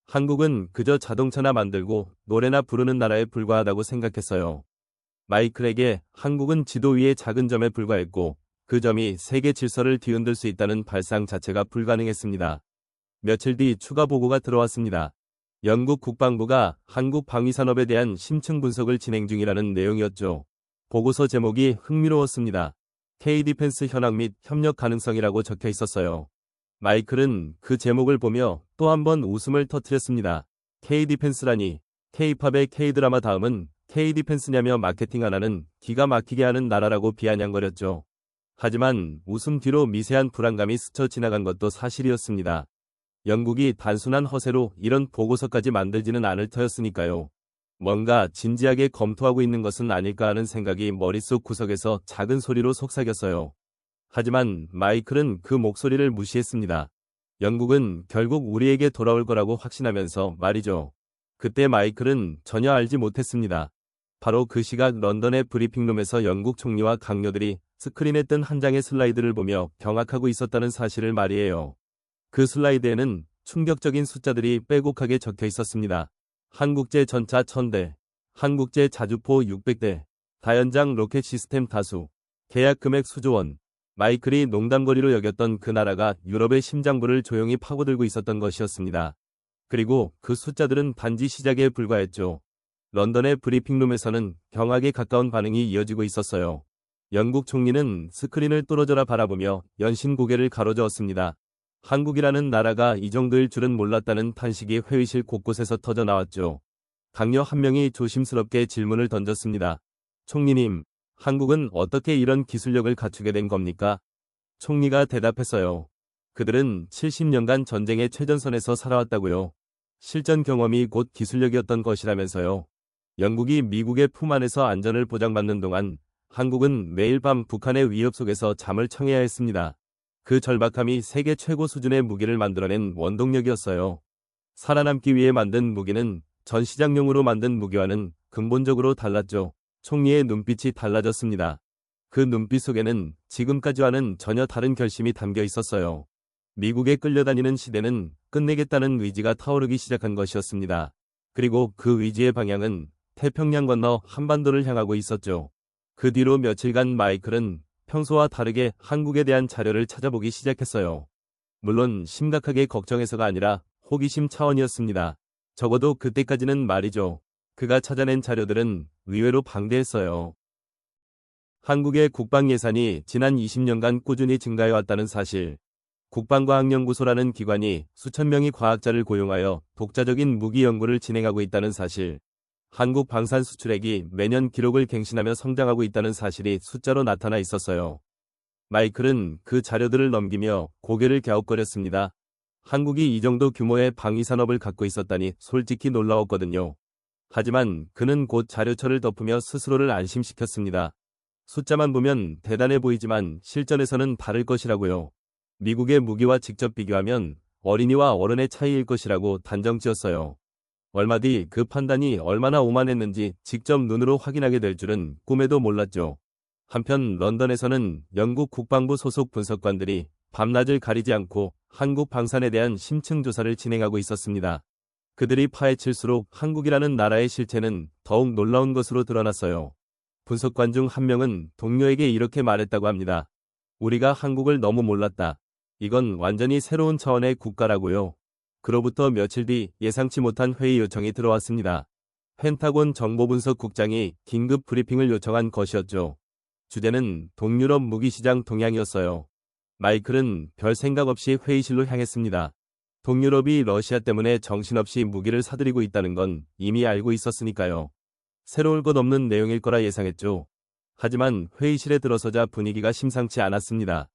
한국은 그저 자동차나 만들고 노래나 부르는 나라에 불과하다고 생각했어요. 마이클에게 한국은 지도 위의 작은 점에 불과했고 그 점이 세계 질서를 뒤흔들 수 있다는 발상 자체가 불가능했습니다. 며칠 뒤 추가 보고가 들어왔습니다. 영국 국방부가 한국 방위산업에 대한 심층 분석을 진행 중이라는 내용이었죠. 보고서 제목이 흥미로웠습니다. K-디펜스 현황 및 협력 가능성이라고 적혀 있었어요. 마이클은 그 제목을 보며 또 한 번 웃음을 터뜨렸습니다. K-디펜스라니, K-팝의 K-드라마 다음은 K-디펜스냐며 마케팅 하나는 기가 막히게 하는 나라라고 비아냥거렸죠. 하지만 웃음 뒤로 미세한 불안감이 스쳐 지나간 것도 사실이었습니다. 영국이 단순한 허세로 이런 보고서까지 만들지는 않을 터였으니까요. 뭔가 진지하게 검토하고 있는 것은 아닐까 하는 생각이 머릿속 구석에서 작은 소리로 속삭였어요. 하지만 마이클은 그 목소리를 무시했습니다. 영국은 결국 우리에게 돌아올 거라고 확신하면서 말이죠. 그때 마이클은 전혀 알지 못했습니다. 바로 그 시각 런던의 브리핑룸에서 영국 총리와 강요들이 스크린에 뜬 한 장의 슬라이드를 보며 경악하고 있었다는 사실을 말이에요. 그 슬라이드에는 충격적인 숫자들이 빼곡하게 적혀 있었습니다. 한국제 전차 1000대, 한국제 자주포 600대, 다연장 로켓 시스템 다수, 계약 금액 수조 원. 마이클이 농담거리로 여겼던 그 나라가 유럽의 심장부를 조용히 파고들고 있었던 것이었습니다. 그리고 그 숫자들은 단지 시작에 불과했죠. 런던의 브리핑룸에서는 경악에 가까운 반응이 이어지고 있었어요. 영국 총리는 스크린을 뚫어져라 바라보며 연신 고개를 가로저었습니다. 한국이라는 나라가 이 정도일 줄은 몰랐다는 탄식이 회의실 곳곳에서 터져나왔죠. 강요 한 명이 조심스럽게 질문을 던졌습니다. 총리님, 한국은 어떻게 이런 기술력을 갖추게 된 겁니까? 총리가 대답했어요. 그들은 70년간 전쟁의 최전선에서 살아왔다고요. 실전 경험이 곧 기술력이었던 것이라면서요. 영국이 미국의 품 안에서 안전을 보장받는 동안 한국은 매일 밤 북한의 위협 속에서 잠을 청해야 했습니다. 그 절박함이 세계 최고 수준의 무기를 만들어낸 원동력이었어요. 살아남기 위해 만든 무기는 전시장용으로 만든 무기와는 근본적으로 달랐죠. 총리의 눈빛이 달라졌습니다. 그 눈빛 속에는 지금까지와는 전혀 다른 결심이 담겨 있었어요. 미국에 끌려다니는 시대는 끝내겠다는 의지가 타오르기 시작한 것이었습니다. 그리고 그 의지의 방향은 태평양 건너 한반도를 향하고 있었죠. 그 뒤로 며칠간 마이클은 평소와 다르게 한국에 대한 자료를 찾아보기 시작했어요. 물론 심각하게 걱정해서가 아니라 호기심 차원이었습니다. 적어도 그때까지는 말이죠. 그가 찾아낸 자료들은 의외로 방대했어요. 한국의 국방 예산이 지난 20년간 꾸준히 증가해왔다는 사실, 국방과학연구소라는 기관이 수천 명의 과학자를 고용하여 독자적인 무기 연구를 진행하고 있다는 사실, 한국 방산 수출액이 매년 기록을 갱신하며 성장하고 있다는 사실이 숫자로 나타나 있었어요. 마이클은 그 자료들을 넘기며 고개를 갸웃거렸습니다. 한국이 이 정도 규모의 방위산업을 갖고 있었다니 솔직히 놀라웠거든요. 하지만 그는 곧 자료처를 덮으며 스스로를 안심시켰습니다. 숫자만 보면 대단해 보이지만 실전에서는 다를 것이라고요. 미국의 무기와 직접 비교하면 어린이와 어른의 차이일 것이라고 단정지었어요. 얼마 뒤 그 판단이 얼마나 오만했는지 직접 눈으로 확인하게 될 줄은 꿈에도 몰랐죠. 한편 런던에서는 영국 국방부 소속 분석관들이 밤낮을 가리지 않고 한국 방산에 대한 심층 조사를 진행하고 있었습니다. 그들이 파헤칠수록 한국이라는 나라의 실체는 더욱 놀라운 것으로 드러났어요. 분석관 중 한 명은 동료에게 이렇게 말했다고 합니다. 우리가 한국을 너무 몰랐다. 이건 완전히 새로운 차원의 국가라고요. 그로부터 며칠 뒤 예상치 못한 회의 요청이 들어왔습니다. 펜타곤 정보분석국장이 긴급 브리핑을 요청한 것이었죠. 주제는 동유럽 무기시장 동향이었어요. 마이클은 별 생각 없이 회의실로 향했습니다. 동유럽이 러시아 때문에 정신없이 무기를 사들이고 있다는 건 이미 알고 있었으니까요. 새로울 것 없는 내용일 거라 예상했죠. 하지만 회의실에 들어서자 분위기가 심상치 않았습니다.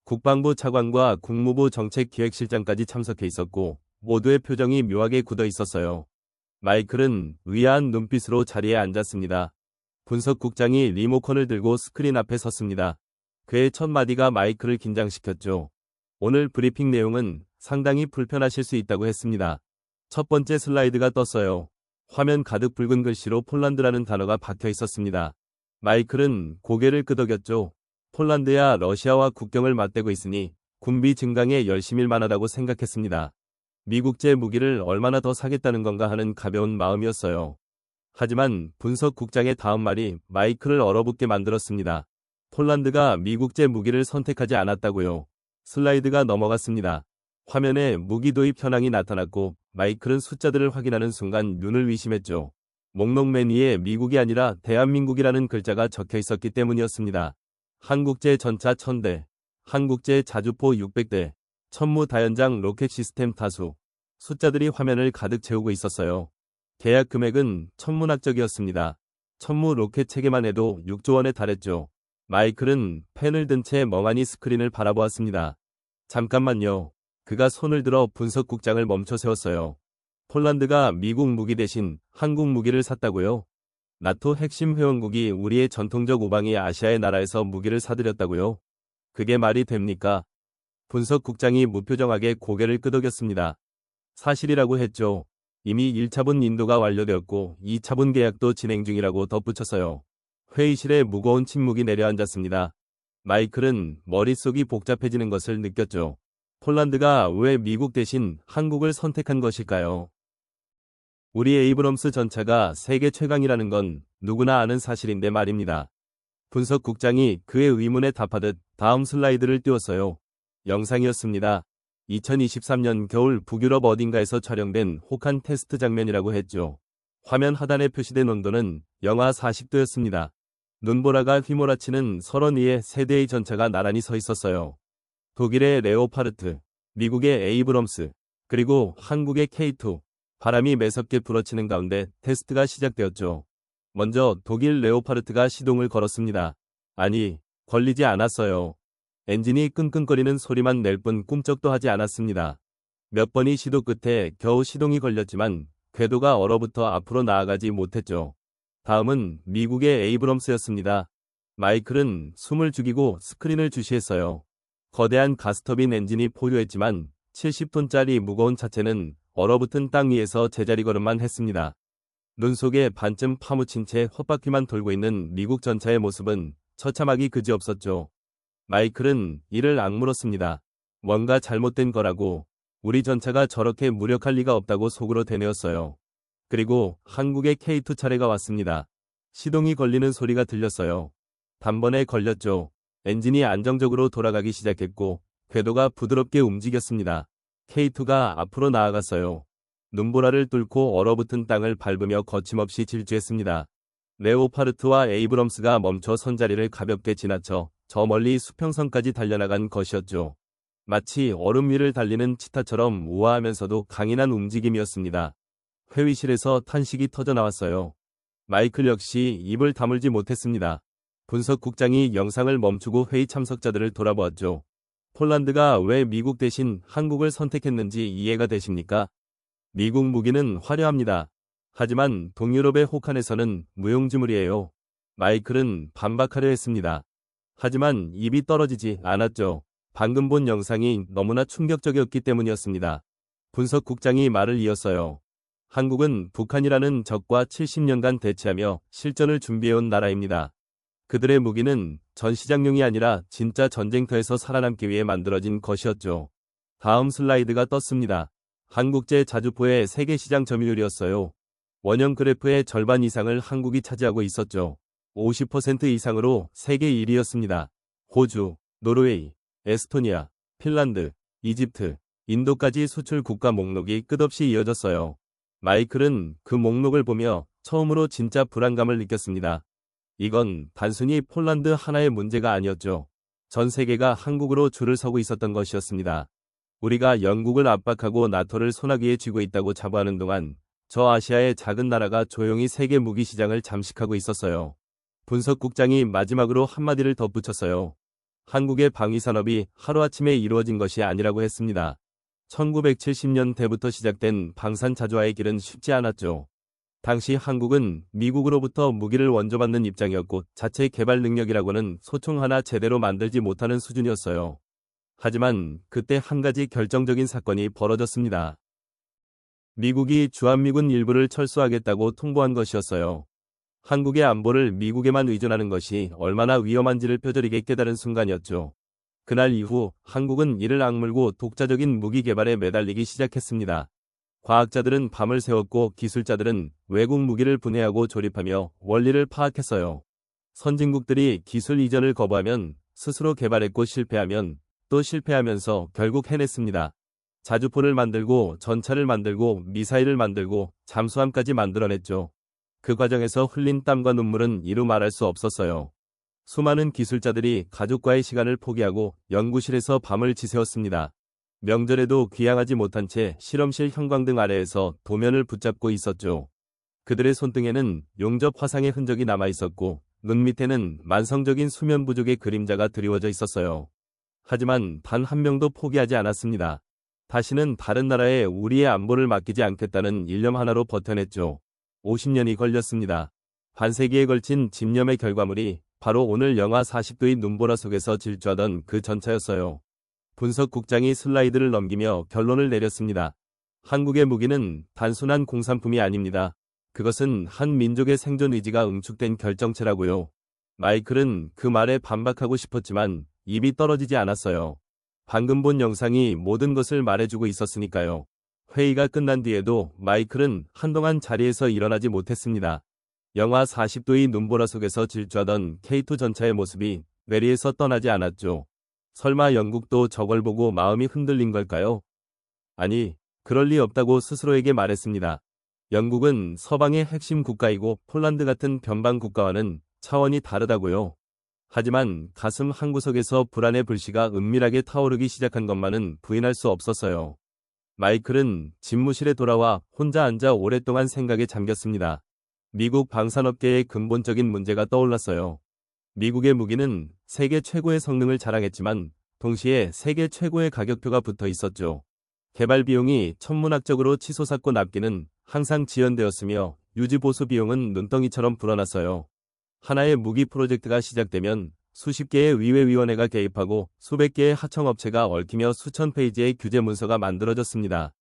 국방부 차관과 국무부 정책기획실장까지 참석해 있었고 모두의 표정이 묘하게 굳어 있었어요. 마이클은 의아한 눈빛으로 자리에 앉았습니다. 분석국장이 리모컨을 들고 스크린 앞에 섰습니다. 그의 첫 마디가 마이클을 긴장시켰죠. 오늘 브리핑 내용은 상당히 불편하실 수 있다고 했습니다. 첫 번째 슬라이드가 떴어요. 화면 가득 붉은 글씨로 폴란드라는 단어가 박혀 있었습니다. 마이클은 고개를 끄덕였죠. 폴란드야 러시아와 국경을 맞대고 있으니 군비 증강에 열심일 만하다고 생각했습니다. 미국제 무기를 얼마나 더 사겠다는 건가 하는 가벼운 마음이었어요. 하지만 분석국장의 다음 말이 마이클을 얼어붙게 만들었습니다. 폴란드가 미국제 무기를 선택하지 않았다고요. 슬라이드가 넘어갔습니다. 화면에 무기 도입 현황이 나타났고 마이클은 숫자들을 확인하는 순간 눈을 의심했죠. 목록 맨 위에 미국이 아니라 대한민국이라는 글자가 적혀 있었기 때문이었습니다. 한국제 전차 1000대, 한국제 자주포 600대, 천무 다연장 로켓 시스템 다수. 숫자들이 화면을 가득 채우고 있었어요. 계약 금액은 천문학적이었습니다. 천무 로켓 체계만 해도 6조 원에 달했죠. 마이클은 펜을 든 채 멍하니 스크린을 바라보았습니다. 잠깐만요. 그가 손을 들어 분석국장을 멈춰 세웠어요. 폴란드가 미국 무기 대신 한국 무기를 샀다고요? 나토 핵심 회원국이 우리의 전통적 우방이 아시아의 나라에서 무기를 사들였다고요? 그게 말이 됩니까? 분석국장이 무표정하게 고개를 끄덕였습니다. 사실이라고 했죠. 이미 1차분 인도가 완료되었고 2차분 계약도 진행 중이라고 덧붙였어요. 회의실에 무거운 침묵이 내려앉았습니다. 마이클은 머릿속이 복잡해지는 것을 느꼈죠. 폴란드가 왜 미국 대신 한국을 선택한 것일까요? 우리 에이브럼스 전차가 세계 최강이라는 건 누구나 아는 사실인데 말입니다. 분석국장이 그의 의문에 답하듯 다음 슬라이드를 띄웠어요. 영상이었습니다. 2023년 겨울 북유럽 어딘가에서 촬영된 혹한 테스트 장면이라고 했죠. 화면 하단에 표시된 온도는 영하 40도였습니다. 눈보라가 휘몰아치는 32의 세대의 전차가 나란히 서 있었어요. 독일의 레오파르트, 미국의 에이브럼스, 그리고 한국의 K2. 바람이 매섭게 불어치는 가운데 테스트가 시작되었죠. 먼저 독일 레오파르트가 시동을 걸었습니다. 아니, 걸리지 않았어요. 엔진이 끙끙거리는 소리만 낼 뿐 꿈쩍도 하지 않았습니다. 몇 번의 시도 끝에 겨우 시동이 걸렸지만 궤도가 얼어붙어 앞으로 나아가지 못했죠. 다음은 미국의 에이브럼스였습니다. 마이클은 숨을 죽이고 스크린을 주시했어요. 거대한 가스터빈 엔진이 포효했지만 70톤짜리 무거운 차체는 얼어붙은 땅 위에서 제자리 걸음만 했습니다. 눈 속에 반쯤 파묻힌 채 헛바퀴만 돌고 있는 미국 전차의 모습은 처참하기 그지없었죠. 마이클은 이를 악물었습니다. 뭔가 잘못된 거라고. 우리 전차가 저렇게 무력할 리가 없다고 속으로 되뇌었어요. 그리고 한국의 K2 차례가 왔습니다. 시동이 걸리는 소리가 들렸어요. 단번에 걸렸죠. 엔진이 안정적으로 돌아가기 시작했고 궤도가 부드럽게 움직였습니다. K2가 앞으로 나아갔어요. 눈보라를 뚫고 얼어붙은 땅을 밟으며 거침없이 질주했습니다. 레오파르트와 에이브럼스가 멈춰 선자리를 가볍게 지나쳐 저 멀리 수평선까지 달려나간 것이었죠. 마치 얼음 위를 달리는 치타처럼 우아하면서도 강인한 움직임이었습니다. 회의실에서 탄식이 터져나왔어요. 마이클 역시 입을 다물지 못했습니다. 분석국장이 영상을 멈추고 회의 참석자들을 돌아보았죠. 폴란드가 왜 미국 대신 한국을 선택했는지 이해가 되십니까? 미국 무기는 화려합니다. 하지만 동유럽의 혹한에서는 무용지물이에요. 마이클은 반박하려 했습니다. 하지만 입이 떨어지지 않았죠. 방금 본 영상이 너무나 충격적이었기 때문이었습니다. 분석국장이 말을 이었어요. 한국은 북한이라는 적과 70년간 대치하며 실전을 준비해온 나라입니다. 그들의 무기는 전시장용이 아니라 진짜 전쟁터에서 살아남기 위해 만들어진 것이었죠. 다음 슬라이드가 떴습니다. 한국제 자주포의 세계시장 점유율이었어요. 원형 그래프의 절반 이상을 한국이 차지하고 있었죠. 50% 이상으로 세계 1위였습니다. 호주, 노르웨이, 에스토니아, 핀란드, 이집트, 인도까지 수출 국가 목록이 끝없이 이어졌어요. 마이클은 그 목록을 보며 처음으로 진짜 불안감을 느꼈습니다. 이건 단순히 폴란드 하나의 문제가 아니었죠. 전 세계가 한국으로 줄을 서고 있었던 것이었습니다. 우리가 영국을 압박하고 나토를 소나기에 쥐고 있다고 자부하는 동안 저 아시아의 작은 나라가 조용히 세계 무기 시장을 잠식하고 있었어요. 분석국장이 마지막으로 한마디를 덧붙였어요. 한국의 방위산업이 하루아침에 이루어진 것이 아니라고 했습니다. 1970년대부터 시작된 방산자주화의 길은 쉽지 않았죠. 당시 한국은 미국으로부터 무기를 원조받는 입장이었고 자체 개발 능력이라고는 소총 하나 제대로 만들지 못하는 수준이었어요. 하지만 그때 한 가지 결정적인 사건이 벌어졌습니다. 미국이 주한미군 일부를 철수하겠다고 통보한 것이었어요. 한국의 안보를 미국에만 의존하는 것이 얼마나 위험한지를 뼈저리게 깨달은 순간이었죠. 그날 이후 한국은 이를 악물고 독자적인 무기 개발에 매달리기 시작했습니다. 과학자들은 밤을 새웠고 기술자들은 외국 무기를 분해하고 조립하며 원리를 파악했어요. 선진국들이 기술 이전을 거부하면 스스로 개발했고 실패하면 또 실패하면서 결국 해냈습니다. 자주포를 만들고 전차를 만들고 미사일을 만들고 잠수함까지 만들어냈죠. 그 과정에서 흘린 땀과 눈물은 이루 말할 수 없었어요. 수많은 기술자들이 가족과의 시간을 포기하고 연구실에서 밤을 지새웠습니다. 명절에도 귀향하지 못한 채 실험실 형광등 아래에서 도면을 붙잡고 있었죠. 그들의 손등에는 용접 화상의 흔적이 남아있었고 눈 밑에는 만성적인 수면 부족의 그림자가 드리워져 있었어요. 하지만 단 한 명도 포기하지 않았습니다. 다시는 다른 나라에 우리의 안보를 맡기지 않겠다는 일념 하나로 버텨냈죠. 50년이 걸렸습니다. 반세기에 걸친 집념의 결과물이 바로 오늘 영하 40도의 눈보라 속에서 질주하던 그 전차였어요. 분석국장이 슬라이드를 넘기며 결론을 내렸습니다. 한국의 무기는 단순한 공산품이 아닙니다. 그것은 한 민족의 생존 의지가 응축된 결정체라고요. 마이클은 그 말에 반박하고 싶었지만 입이 떨어지지 않았어요. 방금 본 영상이 모든 것을 말해주고 있었으니까요. 회의가 끝난 뒤에도 마이클은 한동안 자리에서 일어나지 못했습니다. 영하 40도의 눈보라 속에서 질주하던 K2 전차의 모습이 뇌리에서 떠나지 않았죠. 설마 영국도 저걸 보고 마음이 흔들린 걸까요? 아니, 그럴 리 없다고 스스로에게 말했습니다. 영국은 서방의 핵심 국가이고 폴란드 같은 변방 국가와는 차원이 다르다고요. 하지만 가슴 한구석에서 불안의 불씨가 은밀하게 타오르기 시작한 것만은 부인할 수 없었어요. 마이클은 집무실에 돌아와 혼자 앉아 오랫동안 생각에 잠겼습니다. 미국 방산업계의 근본적인 문제가 떠올랐어요. 미국의 무기는 세계 최고의 성능을 자랑했지만 동시에 세계 최고의 가격표가 붙어 있었죠. 개발 비용이 천문학적으로 치솟았고 납기는 항상 지연되었으며 유지보수 비용은 눈덩이처럼 불어났어요. 하나의 무기 프로젝트가 시작되면 수십 개의 의회위원회가 개입하고 수백 개의 하청업체가 얽히며 수천 페이지의 규제 문서가 만들어졌습니다.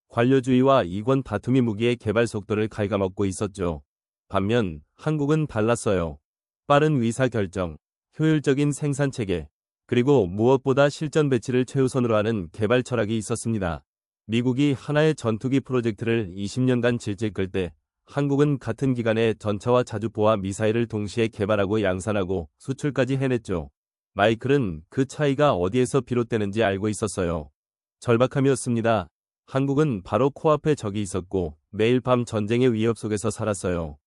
관료주의와 이권 다툼이 무기의 개발 속도를 갉아먹고 있었죠. 반면 한국은 달랐어요. 빠른 의사결정, 효율적인 생산 체계, 그리고 무엇보다 실전 배치를 최우선으로 하는 개발 철학이 있었습니다. 미국이 하나의 전투기 프로젝트를 20년간 질질 끌 때 한국은 같은 기간에 전차와 자주포와 미사일을 동시에 개발하고 양산하고 수출까지 해냈죠. 마이클은 그 차이가 어디에서 비롯되는지 알고 있었어요. 절박함이었습니다. 한국은 바로 코앞에 적이 있었고 매일 밤 전쟁의 위협 속에서 살았어요.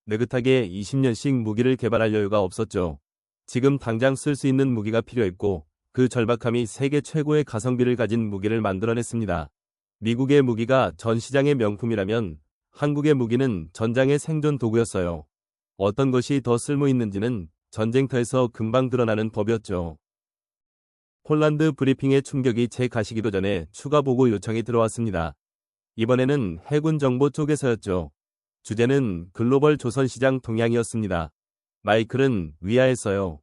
느긋하게 20년씩 무기를 개발할 여유가 없었죠. 지금 당장 쓸 수 있는 무기가 필요했고 그 절박함이 세계 최고의 가성비를 가진 무기를 만들어냈습니다. 미국의 무기가 전 시장의 명품이라면 한국의 무기는 전장의 생존 도구였어요. 어떤 것이 더 쓸모 있는지는 전쟁터에서 금방 드러나는 법이었죠. 폴란드 브리핑의 충격이 제 가시기도 전에 추가 보고 요청이 들어왔습니다. 이번에는 해군 정보 쪽에서였죠. 주제는 글로벌 조선시장 동향이었습니다. 마이클은 위하했어요.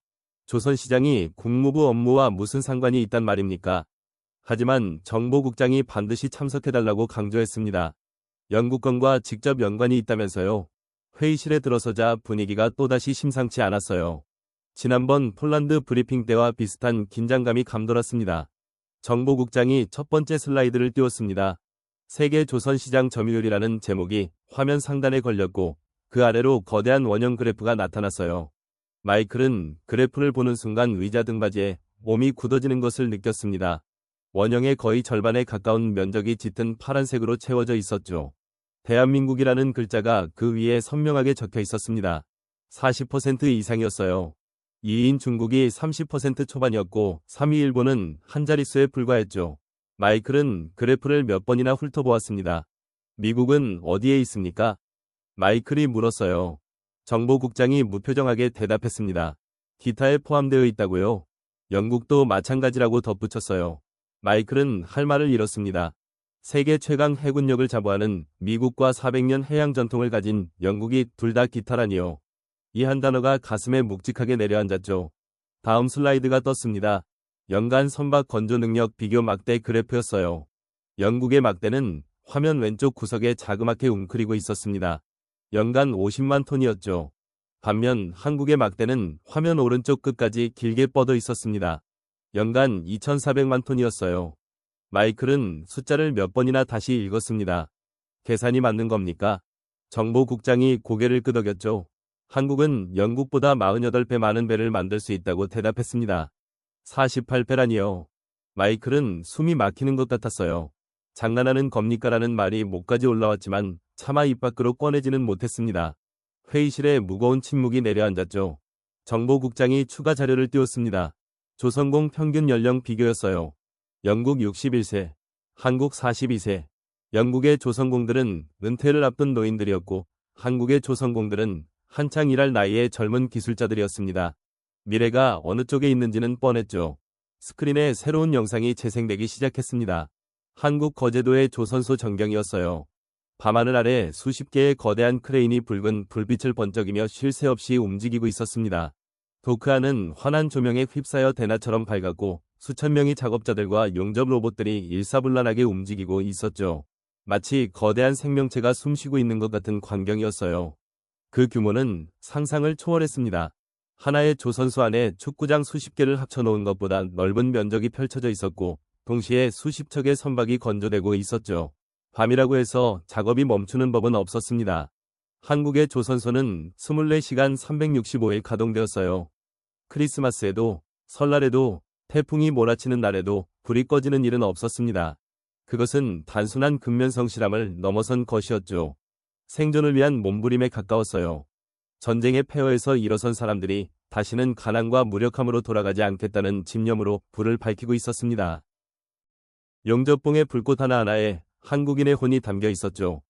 조선시장이 국무부 업무와 무슨 상관이 있단 말입니까? 하지만 정보국장이 반드시 참석해달라고 강조했습니다. 영국권과 직접 연관이 있다면서요. 회의실에 들어서자 분위기가 또다시 심상치 않았어요. 지난번 폴란드 브리핑 때와 비슷한 긴장감이 감돌았습니다. 정보국장이 첫 번째 슬라이드를 띄웠습니다. 세계 조선시장 점유율이라는 제목이 화면 상단에 걸렸고 그 아래로 거대한 원형 그래프가 나타났어요. 마이클은 그래프를 보는 순간 의자 등받이에 몸이 굳어지는 것을 느꼈습니다. 원형의 거의 절반에 가까운 면적이 짙은 파란색으로 채워져 있었죠. 대한민국이라는 글자가 그 위에 선명하게 적혀 있었습니다. 40% 이상이었어요. 2위인 중국이 30% 초반이었고 3위 일본은 한 자릿수에 불과했죠. 마이클은 그래프를 몇 번이나 훑어보았습니다. 미국은 어디에 있습니까? 마이클이 물었어요. 정보국장이 무표정하게 대답했습니다. 기타에 포함되어 있다고요? 영국도 마찬가지라고 덧붙였어요. 마이클은 할 말을 잃었습니다. 세계 최강 해군력을 자부하는 미국과 400년 해양 전통을 가진 영국이 둘 다 기타라니요. 이 한 단어가 가슴에 묵직하게 내려앉았죠. 다음 슬라이드가 떴습니다. 연간 선박 건조 능력 비교 막대 그래프였어요. 영국의 막대는 화면 왼쪽 구석에 자그맣게 웅크리고 있었습니다. 연간 50만 톤이었죠. 반면 한국의 막대는 화면 오른쪽 끝까지 길게 뻗어 있었습니다. 연간 2,400만 톤이었어요. 마이클은 숫자를 몇 번이나 다시 읽었습니다. 계산이 맞는 겁니까? 정보국장이 고개를 끄덕였죠. 한국은 영국보다 48배 많은 배를 만들 수 있다고 대답했습니다. 48배라니요. 마이클은 숨이 막히는 것 같았어요. 장난하는 겁니까라는 말이 목까지 올라왔지만 차마 입 밖으로 꺼내지는 못했습니다. 회의실에 무거운 침묵이 내려앉았죠. 정보국장이 추가 자료를 띄웠습니다. 조선공 평균 연령 비교였어요. 영국 61세, 한국 42세. 영국의 조선공들은 은퇴를 앞둔 노인들이었고 한국의 조선공들은 한창 일할 나이의 젊은 기술자들이었습니다. 미래가 어느 쪽에 있는지는 뻔했죠. 스크린에 새로운 영상이 재생되기 시작했습니다. 한국 거제도의 조선소 전경이었어요. 밤하늘 아래 수십 개의 거대한 크레인이 붉은 불빛을 번쩍이며 쉴 새 없이 움직이고 있었습니다. 도크 안은 환한 조명에 휩싸여 대낮처럼 밝았고 수천 명의 작업자들과 용접 로봇들이 일사불란하게 움직이고 있었죠. 마치 거대한 생명체가 숨쉬고 있는 것 같은 광경이었어요. 그 규모는 상상을 초월했습니다. 하나의 조선소 안에 축구장 수십 개를 합쳐놓은 것보다 넓은 면적이 펼쳐져 있었고 동시에 수십 척의 선박이 건조되고 있었죠. 밤이라고 해서 작업이 멈추는 법은 없었습니다. 한국의 조선소는 24시간 365일 가동되었어요. 크리스마스에도, 설날에도, 태풍이 몰아치는 날에도 불이 꺼지는 일은 없었습니다. 그것은 단순한 근면성실함을 넘어선 것이었죠. 생존을 위한 몸부림에 가까웠어요. 전쟁의 폐허에서 일어선 사람들이 다시는 가난과 무력함으로 돌아가지 않겠다는 집념으로 불을 밝히고 있었습니다. 용접봉의 불꽃 하나하나에 한국인의 혼이 담겨 있었죠.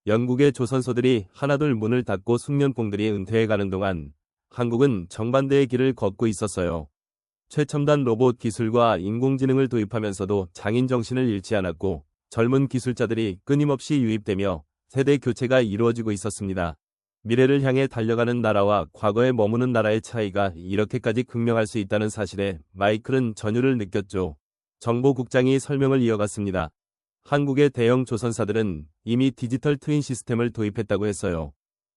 영국의 조선소들이 하나둘 문을 닫고 숙련공들이 은퇴해 가는 동안 한국은 정반대의 길을 걷고 있었어요. 최첨단 로봇 기술과 인공지능을 도입하면서도 장인 정신을 잃지 않았고 젊은 기술자들이 끊임없이 유입되며 세대 교체가 이루어지고 있었습니다. 미래를 향해 달려가는 나라와 과거에 머무는 나라의 차이가 이렇게까지 극명할 수 있다는 사실에 마이클은 전율을 느꼈죠. 정보국장이 설명을 이어갔습니다. 한국의 대형 조선사들은 이미 디지털 트윈 시스템을 도입했다고 했어요.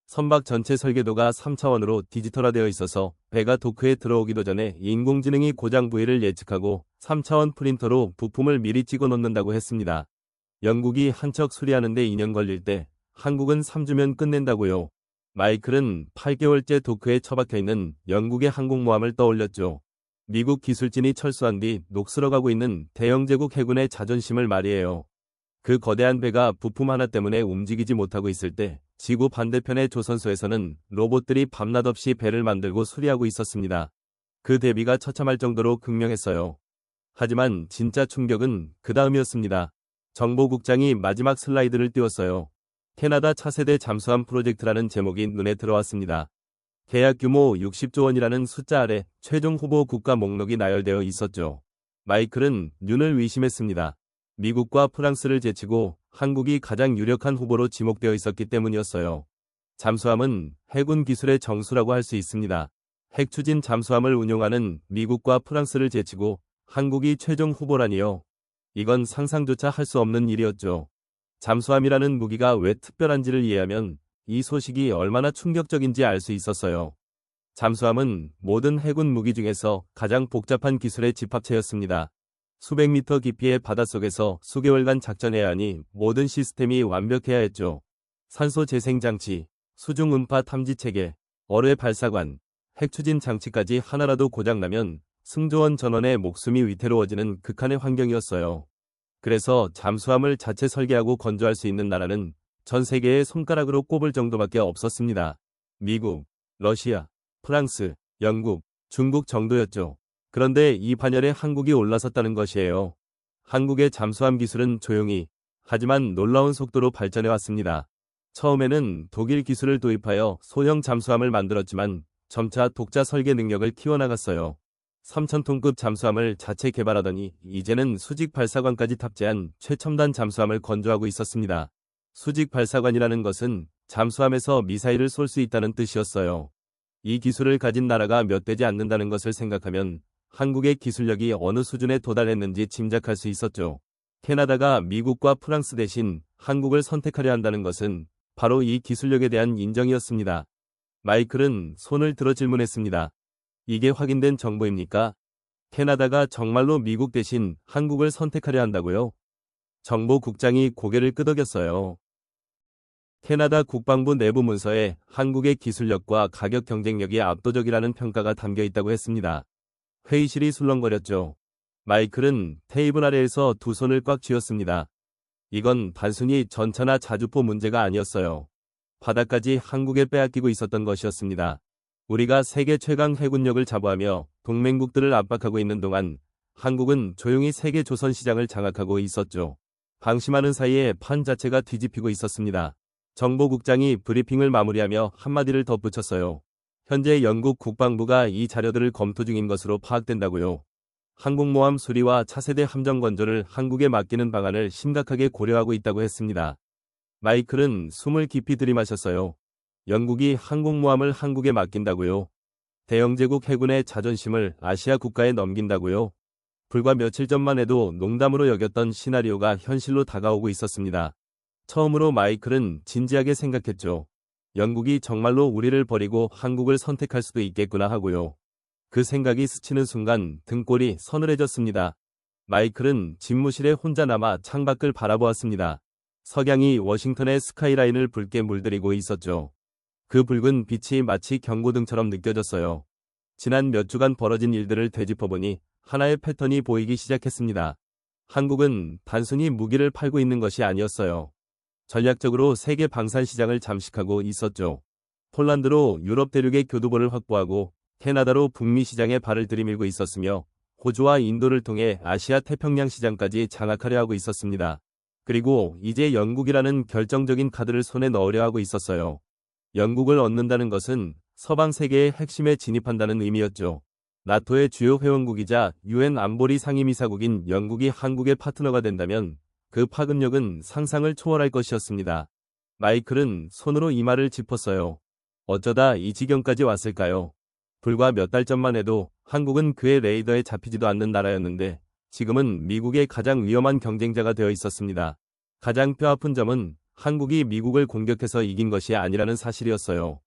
선박 전체 설계도가 3차원으로 디지털화되어 있어서 배가 도크에 들어오기도 전에 인공지능이 고장 부위를 예측하고 3차원 프린터로 부품을 미리 찍어 놓는다고 했습니다. 영국이 한 척 수리하는데 2년 걸릴 때 한국은 3주면 끝낸다고요. 마이클은 8개월째 도크에 처박혀 있는 영국의 항공모함을 떠올렸죠. 미국 기술진이 철수한 뒤 녹슬어가고 있는 대영제국 해군의 자존심을 말이에요. 그 거대한 배가 부품 하나 때문에 움직이지 못하고 있을 때 지구 반대편의 조선소에서는 로봇들이 밤낮 없이 배를 만들고 수리하고 있었습니다. 그 대비가 처참할 정도로 극명했어요. 하지만 진짜 충격은 그 다음이었습니다. 정보국장이 마지막 슬라이드를 띄웠어요. 캐나다 차세대 잠수함 프로젝트라는 제목이 눈에 들어왔습니다. 계약 규모 60조 원이라는 숫자 아래 최종 후보 국가 목록이 나열되어 있었죠. 마이클은 눈을 의심했습니다. 미국과 프랑스를 제치고 한국이 가장 유력한 후보로 지목되어 있었기 때문이었어요. 잠수함은 해군 기술의 정수라고 할 수 있습니다. 핵추진 잠수함을 운용하는 미국과 프랑스를 제치고 한국이 최종 후보라니요. 이건 상상조차 할 수 없는 일이었죠. 잠수함이라는 무기가 왜 특별한지를 이해하면 이 소식이 얼마나 충격적인지 알 수 있었어요. 잠수함은 모든 해군 무기 중에서 가장 복잡한 기술의 집합체였습니다. 수백 미터 깊이의 바닷속에서 수개월간 작전해야 하니 모든 시스템이 완벽해야 했죠. 산소 재생 장치, 수중 음파 탐지 체계, 어뢰 발사관, 핵추진 장치까지 하나라도 고장나면 승조원 전원의 목숨이 위태로워지는 극한의 환경이었어요. 그래서 잠수함을 자체 설계하고 건조할 수 있는 나라는 전 세계의 손가락으로 꼽을 정도밖에 없었습니다. 미국, 러시아, 프랑스, 영국, 중국 정도였죠. 그런데 이 반열에 한국이 올라섰다는 것이에요. 한국의 잠수함 기술은 조용히 하지만 놀라운 속도로 발전해 왔습니다. 처음에는 독일 기술을 도입하여 소형 잠수함을 만들었지만 점차 독자 설계 능력을 키워나갔어요. 3,000톤급 잠수함을 자체 개발하더니 이제는 수직 발사관까지 탑재한 최첨단 잠수함을 건조하고 있었습니다. 수직 발사관이라는 것은 잠수함에서 미사일을 쏠 수 있다는 뜻이었어요. 이 기술을 가진 나라가 몇 되지 않는다는 것을 생각하면 한국의 기술력이 어느 수준에 도달했는지 짐작할 수 있었죠. 캐나다가 미국과 프랑스 대신 한국을 선택하려 한다는 것은 바로 이 기술력에 대한 인정이었습니다. 마이클은 손을 들어 질문했습니다. 이게 확인된 정보입니까? 캐나다가 정말로 미국 대신 한국을 선택하려 한다고요? 정보국장이 고개를 끄덕였어요. 캐나다 국방부 내부 문서에 한국의 기술력과 가격 경쟁력이 압도적이라는 평가가 담겨 있다고 했습니다. 회의실이 술렁거렸죠. 마이클은 테이블 아래에서 두 손을 꽉 쥐었습니다. 이건 단순히 전차나 자주포 문제가 아니었어요. 바다까지 한국에 빼앗기고 있었던 것이었습니다. 우리가 세계 최강 해군력을 자부하며 동맹국들을 압박하고 있는 동안 한국은 조용히 세계 조선 시장을 장악하고 있었죠. 방심하는 사이에 판 자체가 뒤집히고 있었습니다. 정보국장이 브리핑을 마무리하며 한마디를 덧붙였어요. 현재 영국 국방부가 이 자료들을 검토 중인 것으로 파악된다고요. 항공모함 수리와 차세대 함정 건조를 한국에 맡기는 방안을 심각하게 고려하고 있다고 했습니다. 마이클은 숨을 깊이 들이마셨어요. 영국이 항공모함을 한국에 맡긴다고요? 대영제국 해군의 자존심을 아시아 국가에 넘긴다고요? 불과 며칠 전만 해도 농담으로 여겼던 시나리오가 현실로 다가오고 있었습니다. 처음으로 마이클은 진지하게 생각했죠. 영국이 정말로 우리를 버리고 한국을 선택할 수도 있겠구나 하고요. 그 생각이 스치는 순간 등골이 서늘해졌습니다. 마이클은 집무실에 혼자 남아 창밖을 바라보았습니다. 석양이 워싱턴의 스카이라인을 붉게 물들이고 있었죠. 그 붉은 빛이 마치 경고등처럼 느껴졌어요. 지난 몇 주간 벌어진 일들을 되짚어보니 하나의 패턴이 보이기 시작했습니다. 한국은 단순히 무기를 팔고 있는 것이 아니었어요. 전략적으로 세계 방산 시장을 잠식하고 있었죠. 폴란드로 유럽 대륙의 교두보를 확보하고 캐나다로 북미 시장에 발을 들이밀고 있었으며 호주와 인도를 통해 아시아 태평양 시장까지 장악하려 하고 있었습니다. 그리고 이제 영국이라는 결정적인 카드를 손에 넣으려 하고 있었어요. 영국을 얻는다는 것은 서방 세계의 핵심에 진입한다는 의미였죠. 나토의 주요 회원국이자 UN 안보리 상임이사국인 영국이 한국의 파트너가 된다면 그 파급력은 상상을 초월할 것이었습니다. 마이클은 손으로 이마를 짚었어요. 어쩌다 이 지경까지 왔을까요? 불과 몇 달 전만 해도 한국은 그의 레이더에 잡히지도 않는 나라였는데 지금은 미국의 가장 위험한 경쟁자가 되어 있었습니다. 가장 뼈아픈 점은 한국이 미국을 공격해서 이긴 것이 아니라는 사실이었어요.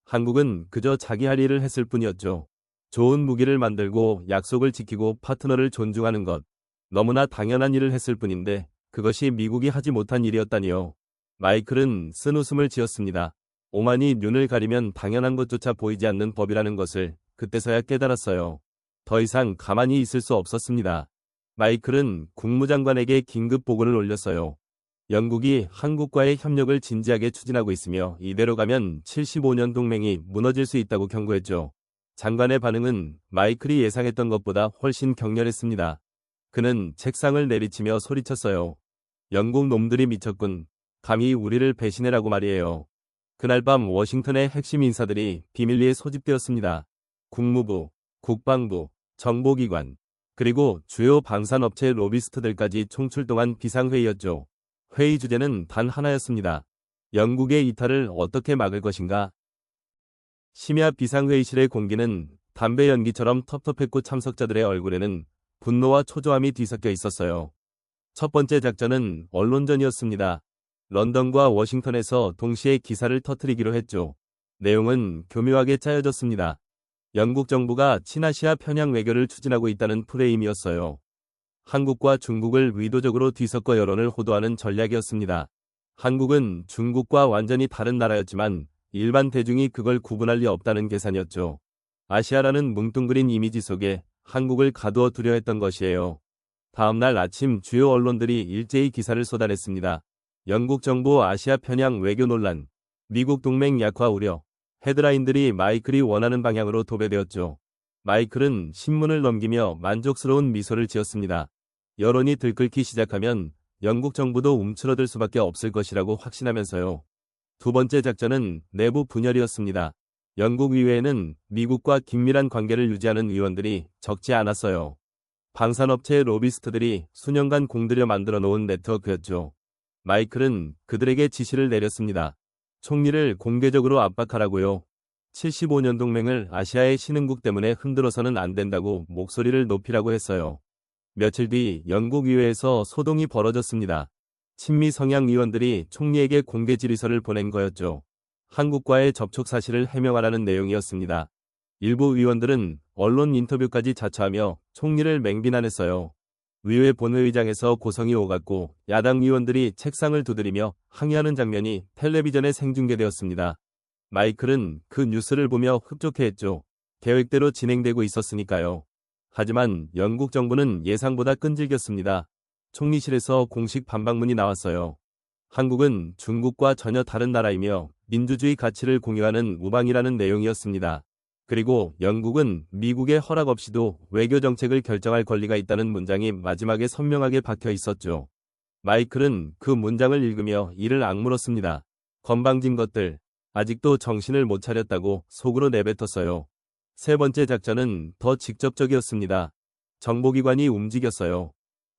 한국은 그저 자기 할 일을 했을 뿐이었죠. 좋은 무기를 만들고 약속을 지키고 파트너를 존중하는 것. 너무나 당연한 일을 했을 뿐인데 그것이 미국이 하지 못한 일이었다니요. 마이클은 쓴웃음을 지었습니다. 오만이 눈을 가리면 당연한 것조차 보이지 않는 법이라는 것을 그때서야 깨달았어요. 더 이상 가만히 있을 수 없었습니다. 마이클은 국무장관에게 긴급 보고를 올렸어요. 영국이 한국과의 협력을 진지하게 추진하고 있으며 이대로 가면 75년 동맹이 무너질 수 있다고 경고했죠. 장관의 반응은 마이클이 예상했던 것보다 훨씬 격렬했습니다. 그는 책상을 내리치며 소리쳤어요. 영국 놈들이 미쳤군. 감히 우리를 배신해라고 말이에요. 그날 밤 워싱턴의 핵심 인사들이 비밀리에 소집되었습니다. 국무부, 국방부, 정보기관, 그리고 주요 방산업체 로비스트들까지 총출동한 비상회의였죠. 회의 주제는 단 하나였습니다. 영국의 이탈을 어떻게 막을 것인가? 심야 비상회의실의 공기는 담배 연기처럼 텁텁했고 참석자들의 얼굴에는 분노와 초조함이 뒤섞여 있었어요. 첫 번째 작전은 언론전이었습니다. 런던과 워싱턴에서 동시에 기사를 터뜨리기로 했죠. 내용은 교묘하게 짜여졌습니다. 영국 정부가 친아시아 편향 외교를 추진하고 있다는 프레임이었어요. 한국과 중국을 의도적으로 뒤섞어 여론을 호도하는 전략이었습니다. 한국은 중국과 완전히 다른 나라였지만 일반 대중이 그걸 구분할 리 없다는 계산이었죠. 아시아라는 뭉뚱그린 이미지 속에 한국을 가두어 두려 했던 것이에요. 다음 날 아침 주요 언론들이 일제히 기사를 쏟아냈습니다. 영국 정부 아시아 편향 외교 논란, 미국 동맹 약화 우려, 헤드라인들이 마이클이 원하는 방향으로 도배되었죠. 마이클은 신문을 넘기며 만족스러운 미소를 지었습니다. 여론이 들끓기 시작하면 영국 정부도 움츠러들 수밖에 없을 것이라고 확신하면서요. 두 번째 작전은 내부 분열이었습니다. 영국 의회에는 미국과 긴밀한 관계를 유지하는 의원들이 적지 않았어요. 방산업체 로비스트들이 수년간 공들여 만들어 놓은 네트워크였죠. 마이클은 그들에게 지시를 내렸습니다. 총리를 공개적으로 압박하라고요. 75년 동맹을 아시아의 신흥국 때문에 흔들어서는 안 된다고 목소리를 높이라고 했어요. 며칠 뒤 영국 의회에서 소동이 벌어졌습니다. 친미 성향 의원들이 총리에게 공개 질의서를 보낸 거였죠. 한국과의 접촉 사실을 해명하라는 내용이었습니다. 일부 의원들은 언론 인터뷰까지 자처하며 총리를 맹비난했어요. 의회 본회의장에서 고성이 오갔고 야당 의원들이 책상을 두드리며 항의하는 장면이 텔레비전에 생중계되었습니다. 마이클은 그 뉴스를 보며 흡족해했죠. 계획대로 진행되고 있었으니까요. 하지만 영국 정부는 예상보다 끈질겼습니다. 총리실에서 공식 반박문이 나왔어요. 한국은 중국과 전혀 다른 나라이며 민주주의 가치를 공유하는 우방이라는 내용이었습니다. 그리고 영국은 미국의 허락 없이도 외교 정책을 결정할 권리가 있다는 문장이 마지막에 선명하게 박혀 있었죠. 마이클은 그 문장을 읽으며 이를 악물었습니다. 건방진 것들, 아직도 정신을 못 차렸다고 속으로 내뱉었어요. 세 번째 작전은 더 직접적이었습니다. 정보기관이 움직였어요.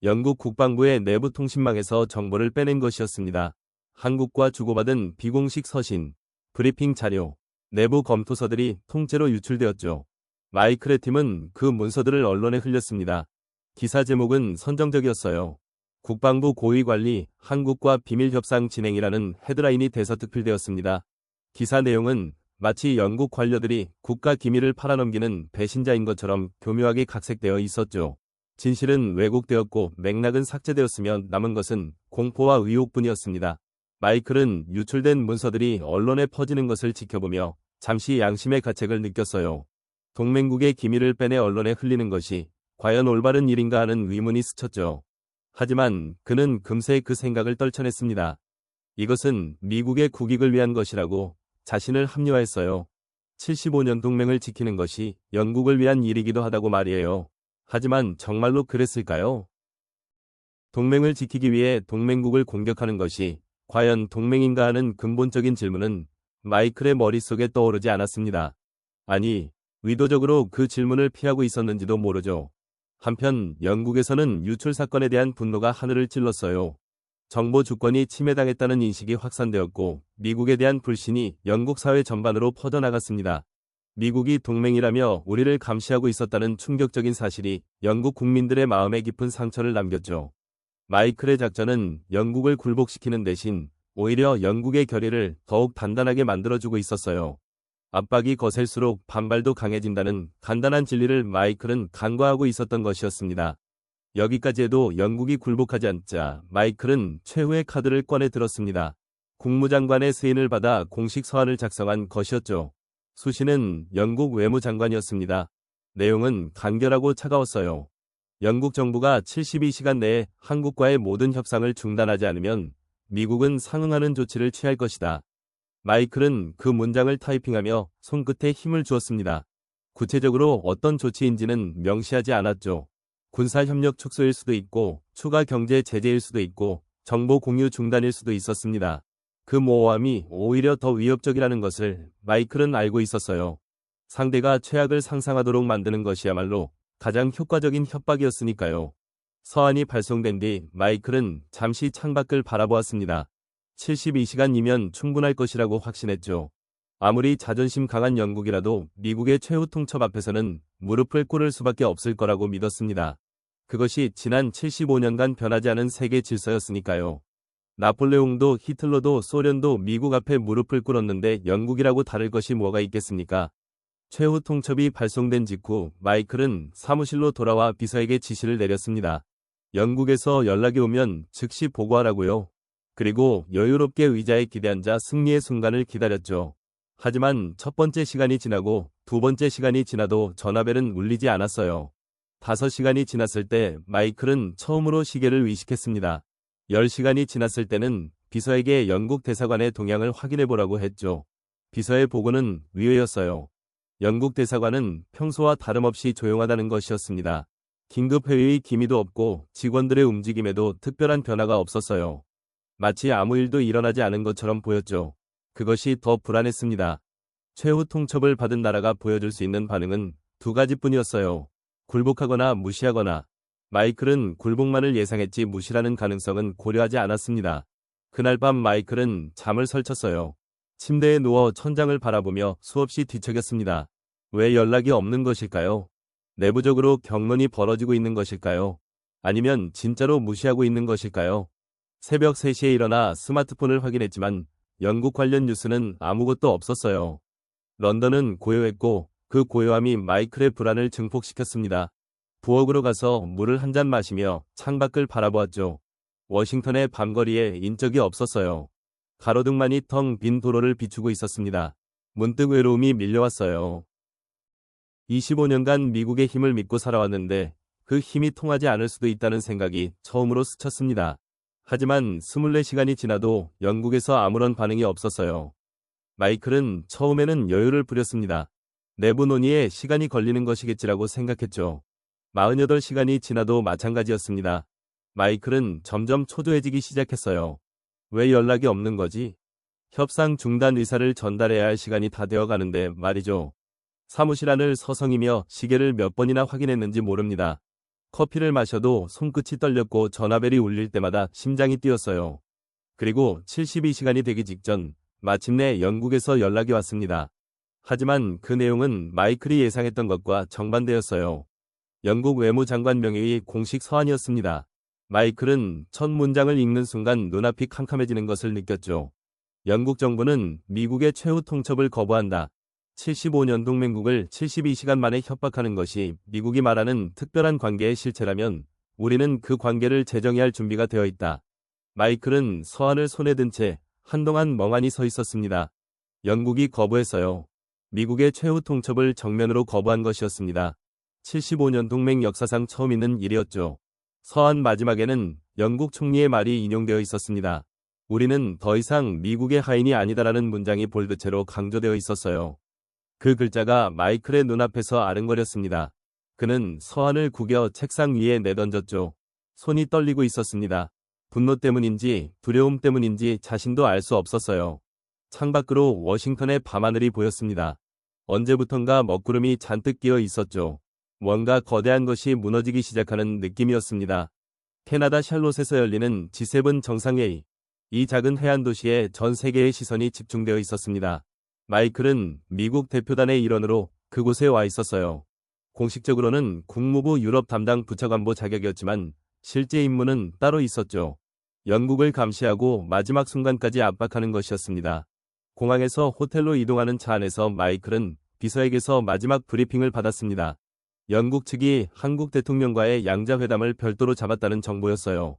영국 국방부의 내부 통신망에서 정보를 빼낸 것이었습니다. 한국과 주고받은 비공식 서신, 브리핑 자료, 내부 검토서들이 통째로 유출되었죠. 마이클의 팀은 그 문서들을 언론에 흘렸습니다. 기사 제목은 선정적이었어요. 국방부 고위관리, 한국과 비밀협상 진행이라는 헤드라인이 대서특필되었습니다. 기사 내용은 마치 영국 관료들이 국가 기밀을 팔아넘기는 배신자인 것처럼 교묘하게 각색되어 있었죠. 진실은 왜곡되었고 맥락은 삭제되었으며 남은 것은 공포와 의혹뿐이었습니다. 마이클은 유출된 문서들이 언론에 퍼지는 것을 지켜보며 잠시 양심의 가책을 느꼈어요. 동맹국의 기밀을 빼내 언론에 흘리는 것이 과연 올바른 일인가 하는 의문이 스쳤죠. 하지만 그는 금세 그 생각을 떨쳐냈습니다. 이것은 미국의 국익을 위한 것이라고 자신을 합리화했어요. 75년 동맹을 지키는 것이 영국을 위한 일이기도 하다고 말이에요. 하지만 정말로 그랬을까요? 동맹을 지키기 위해 동맹국을 공격하는 것이 과연 동맹인가 하는 근본적인 질문은 마이클의 머릿속에 떠오르지 않았습니다. 아니, 의도적으로 그 질문을 피하고 있었는지도 모르죠. 한편 영국에서는 유출 사건에 대한 분노가 하늘을 찔렀어요. 정보 주권이 침해당했다는 인식이 확산되었고 미국에 대한 불신이 영국 사회 전반으로 퍼져나갔습니다. 미국이 동맹이라며 우리를 감시하고 있었다는 충격적인 사실이 영국 국민들의 마음에 깊은 상처를 남겼죠. 마이클의 작전은 영국을 굴복시키는 대신 오히려 영국의 결의를 더욱 단단하게 만들어주고 있었어요. 압박이 거셀수록 반발도 강해진다는 간단한 진리를 마이클은 간과하고 있었던 것이었습니다. 여기까지 해도 영국이 굴복하지 않자 마이클은 최후의 카드를 꺼내 들었습니다. 국무장관의 승인을 받아 공식 서한을 작성한 것이었죠. 수신은 영국 외무장관이었습니다. 내용은 간결하고 차가웠어요. 영국 정부가 72시간 내에 한국과의 모든 협상을 중단하지 않으면 미국은 상응하는 조치를 취할 것이다. 마이클은 그 문장을 타이핑하며 손끝에 힘을 주었습니다. 구체적으로 어떤 조치인지는 명시하지 않았죠. 군사협력 축소일 수도 있고 추가 경제 제재일 수도 있고 정보 공유 중단일 수도 있었습니다. 그 모호함이 오히려 더 위협적이라는 것을 마이클은 알고 있었어요. 상대가 최악을 상상하도록 만드는 것이야말로 가장 효과적인 협박이었으니까요. 서한이 발송된 뒤 마이클은 잠시 창밖을 바라보았습니다. 72시간이면 충분할 것이라고 확신했죠. 아무리 자존심 강한 영국이라도 미국의 최후 통첩 앞에서는 무릎을 꿇을 수밖에 없을 거라고 믿었습니다. 그것이 지난 75년간 변하지 않은 세계 질서였으니까요. 나폴레옹도 히틀러도 소련도 미국 앞에 무릎을 꿇었는데 영국이라고 다를 것이 뭐가 있겠습니까? 최후 통첩이 발송된 직후 마이클은 사무실로 돌아와 비서에게 지시를 내렸습니다. 영국에서 연락이 오면 즉시 보고하라고요. 그리고 여유롭게 의자에 기대앉아 승리의 순간을 기다렸죠. 하지만 첫 번째 시간이 지나고 두 번째 시간이 지나도 전화벨은 울리지 않았어요. 5시간이 지났을 때 마이클은 처음으로 시계를 의식했습니다. 10시간이 지났을 때는 비서에게 영국 대사관의 동향을 확인해보라고 했죠. 비서의 보고는 의외였어요. 영국 대사관은 평소와 다름없이 조용하다는 것이었습니다. 긴급회의의 기미도 없고 직원들의 움직임에도 특별한 변화가 없었어요. 마치 아무 일도 일어나지 않은 것처럼 보였죠. 그것이 더 불안했습니다. 최후 통첩을 받은 나라가 보여줄 수 있는 반응은 두 가지뿐이었어요. 굴복하거나 무시하거나. 마이클은 굴복만을 예상했지 무시라는 가능성은 고려하지 않았습니다. 그날 밤 마이클은 잠을 설쳤어요. 침대에 누워 천장을 바라보며 수없이 뒤척였습니다. 왜 연락이 없는 것일까요? 내부적으로 경론이 벌어지고 있는 것일까요? 아니면 진짜로 무시하고 있는 것일까요? 새벽 3시에 일어나 스마트폰을 확인했지만 영국 관련 뉴스는 아무것도 없었어요. 런던은 고요했고 그 고요함이 마이클의 불안을 증폭시켰습니다. 부엌으로 가서 물을 한 잔 마시며 창밖을 바라보았죠. 워싱턴의 밤거리에 인적이 없었어요. 가로등만이 텅 빈 도로를 비추고 있었습니다. 문득 외로움이 밀려왔어요. 25년간 미국의 힘을 믿고 살아왔는데 그 힘이 통하지 않을 수도 있다는 생각이 처음으로 스쳤습니다. 하지만 24시간이 지나도 영국에서 아무런 반응이 없었어요. 마이클은 처음에는 여유를 부렸습니다. 내부 논의에 시간이 걸리는 것이겠지라고 생각했죠. 48시간이 지나도 마찬가지였습니다. 마이클은 점점 초조해지기 시작했어요. 왜 연락이 없는 거지? 협상 중단 의사를 전달해야 할 시간이 다 되어가는데 말이죠. 사무실 안을 서성이며 시계를 몇 번이나 확인했는지 모릅니다. 커피를 마셔도 손끝이 떨렸고 전화벨이 울릴 때마다 심장이 뛰었어요. 그리고 72시간이 되기 직전 마침내 영국에서 연락이 왔습니다. 하지만 그 내용은 마이클이 예상했던 것과 정반대였어요. 영국 외무장관 명의의 공식 서한이었습니다. 마이클은 첫 문장을 읽는 순간 눈앞이 캄캄해지는 것을 느꼈죠. 영국 정부는 미국의 최후 통첩을 거부한다. 75년 동맹국을 72시간 만에 협박하는 것이 미국이 말하는 특별한 관계의 실체라면 우리는 그 관계를 재정의할 할 준비가 되어 있다. 마이클은 서한을 손에 든 채 한동안 멍하니 서 있었습니다. 영국이 거부했어요. 미국의 최후 통첩을 정면으로 거부한 것이었습니다. 75년 동맹 역사상 처음 있는 일이었죠. 서한 마지막에는 영국 총리의 말이 인용되어 있었습니다. 우리는 더 이상 미국의 하인이 아니다라는 문장이 볼드체로 강조되어 있었어요. 그 글자가 마이클의 눈앞에서 아른거렸습니다. 그는 서한을 구겨 책상 위에 내던졌죠. 손이 떨리고 있었습니다. 분노 때문인지 두려움 때문인지 자신도 알 수 없었어요. 창밖으로 워싱턴의 밤하늘이 보였습니다. 언제부턴가 먹구름이 잔뜩 끼어 있었죠. 뭔가 거대한 것이 무너지기 시작하는 느낌이었습니다. 캐나다 샬롯에서 열리는 G7 정상회의. 이 작은 해안 도시에 전 세계의 시선이 집중되어 있었습니다. 마이클은 미국 대표단의 일원으로 그곳에 와 있었어요. 공식적으로는 국무부 유럽 담당 부차관보 자격이었지만 실제 임무는 따로 있었죠. 영국을 감시하고 마지막 순간까지 압박하는 것이었습니다. 공항에서 호텔로 이동하는 차 안에서 마이클은 비서에게서 마지막 브리핑을 받았습니다. 영국 측이 한국 대통령과의 양자회담을 별도로 잡았다는 정보였어요.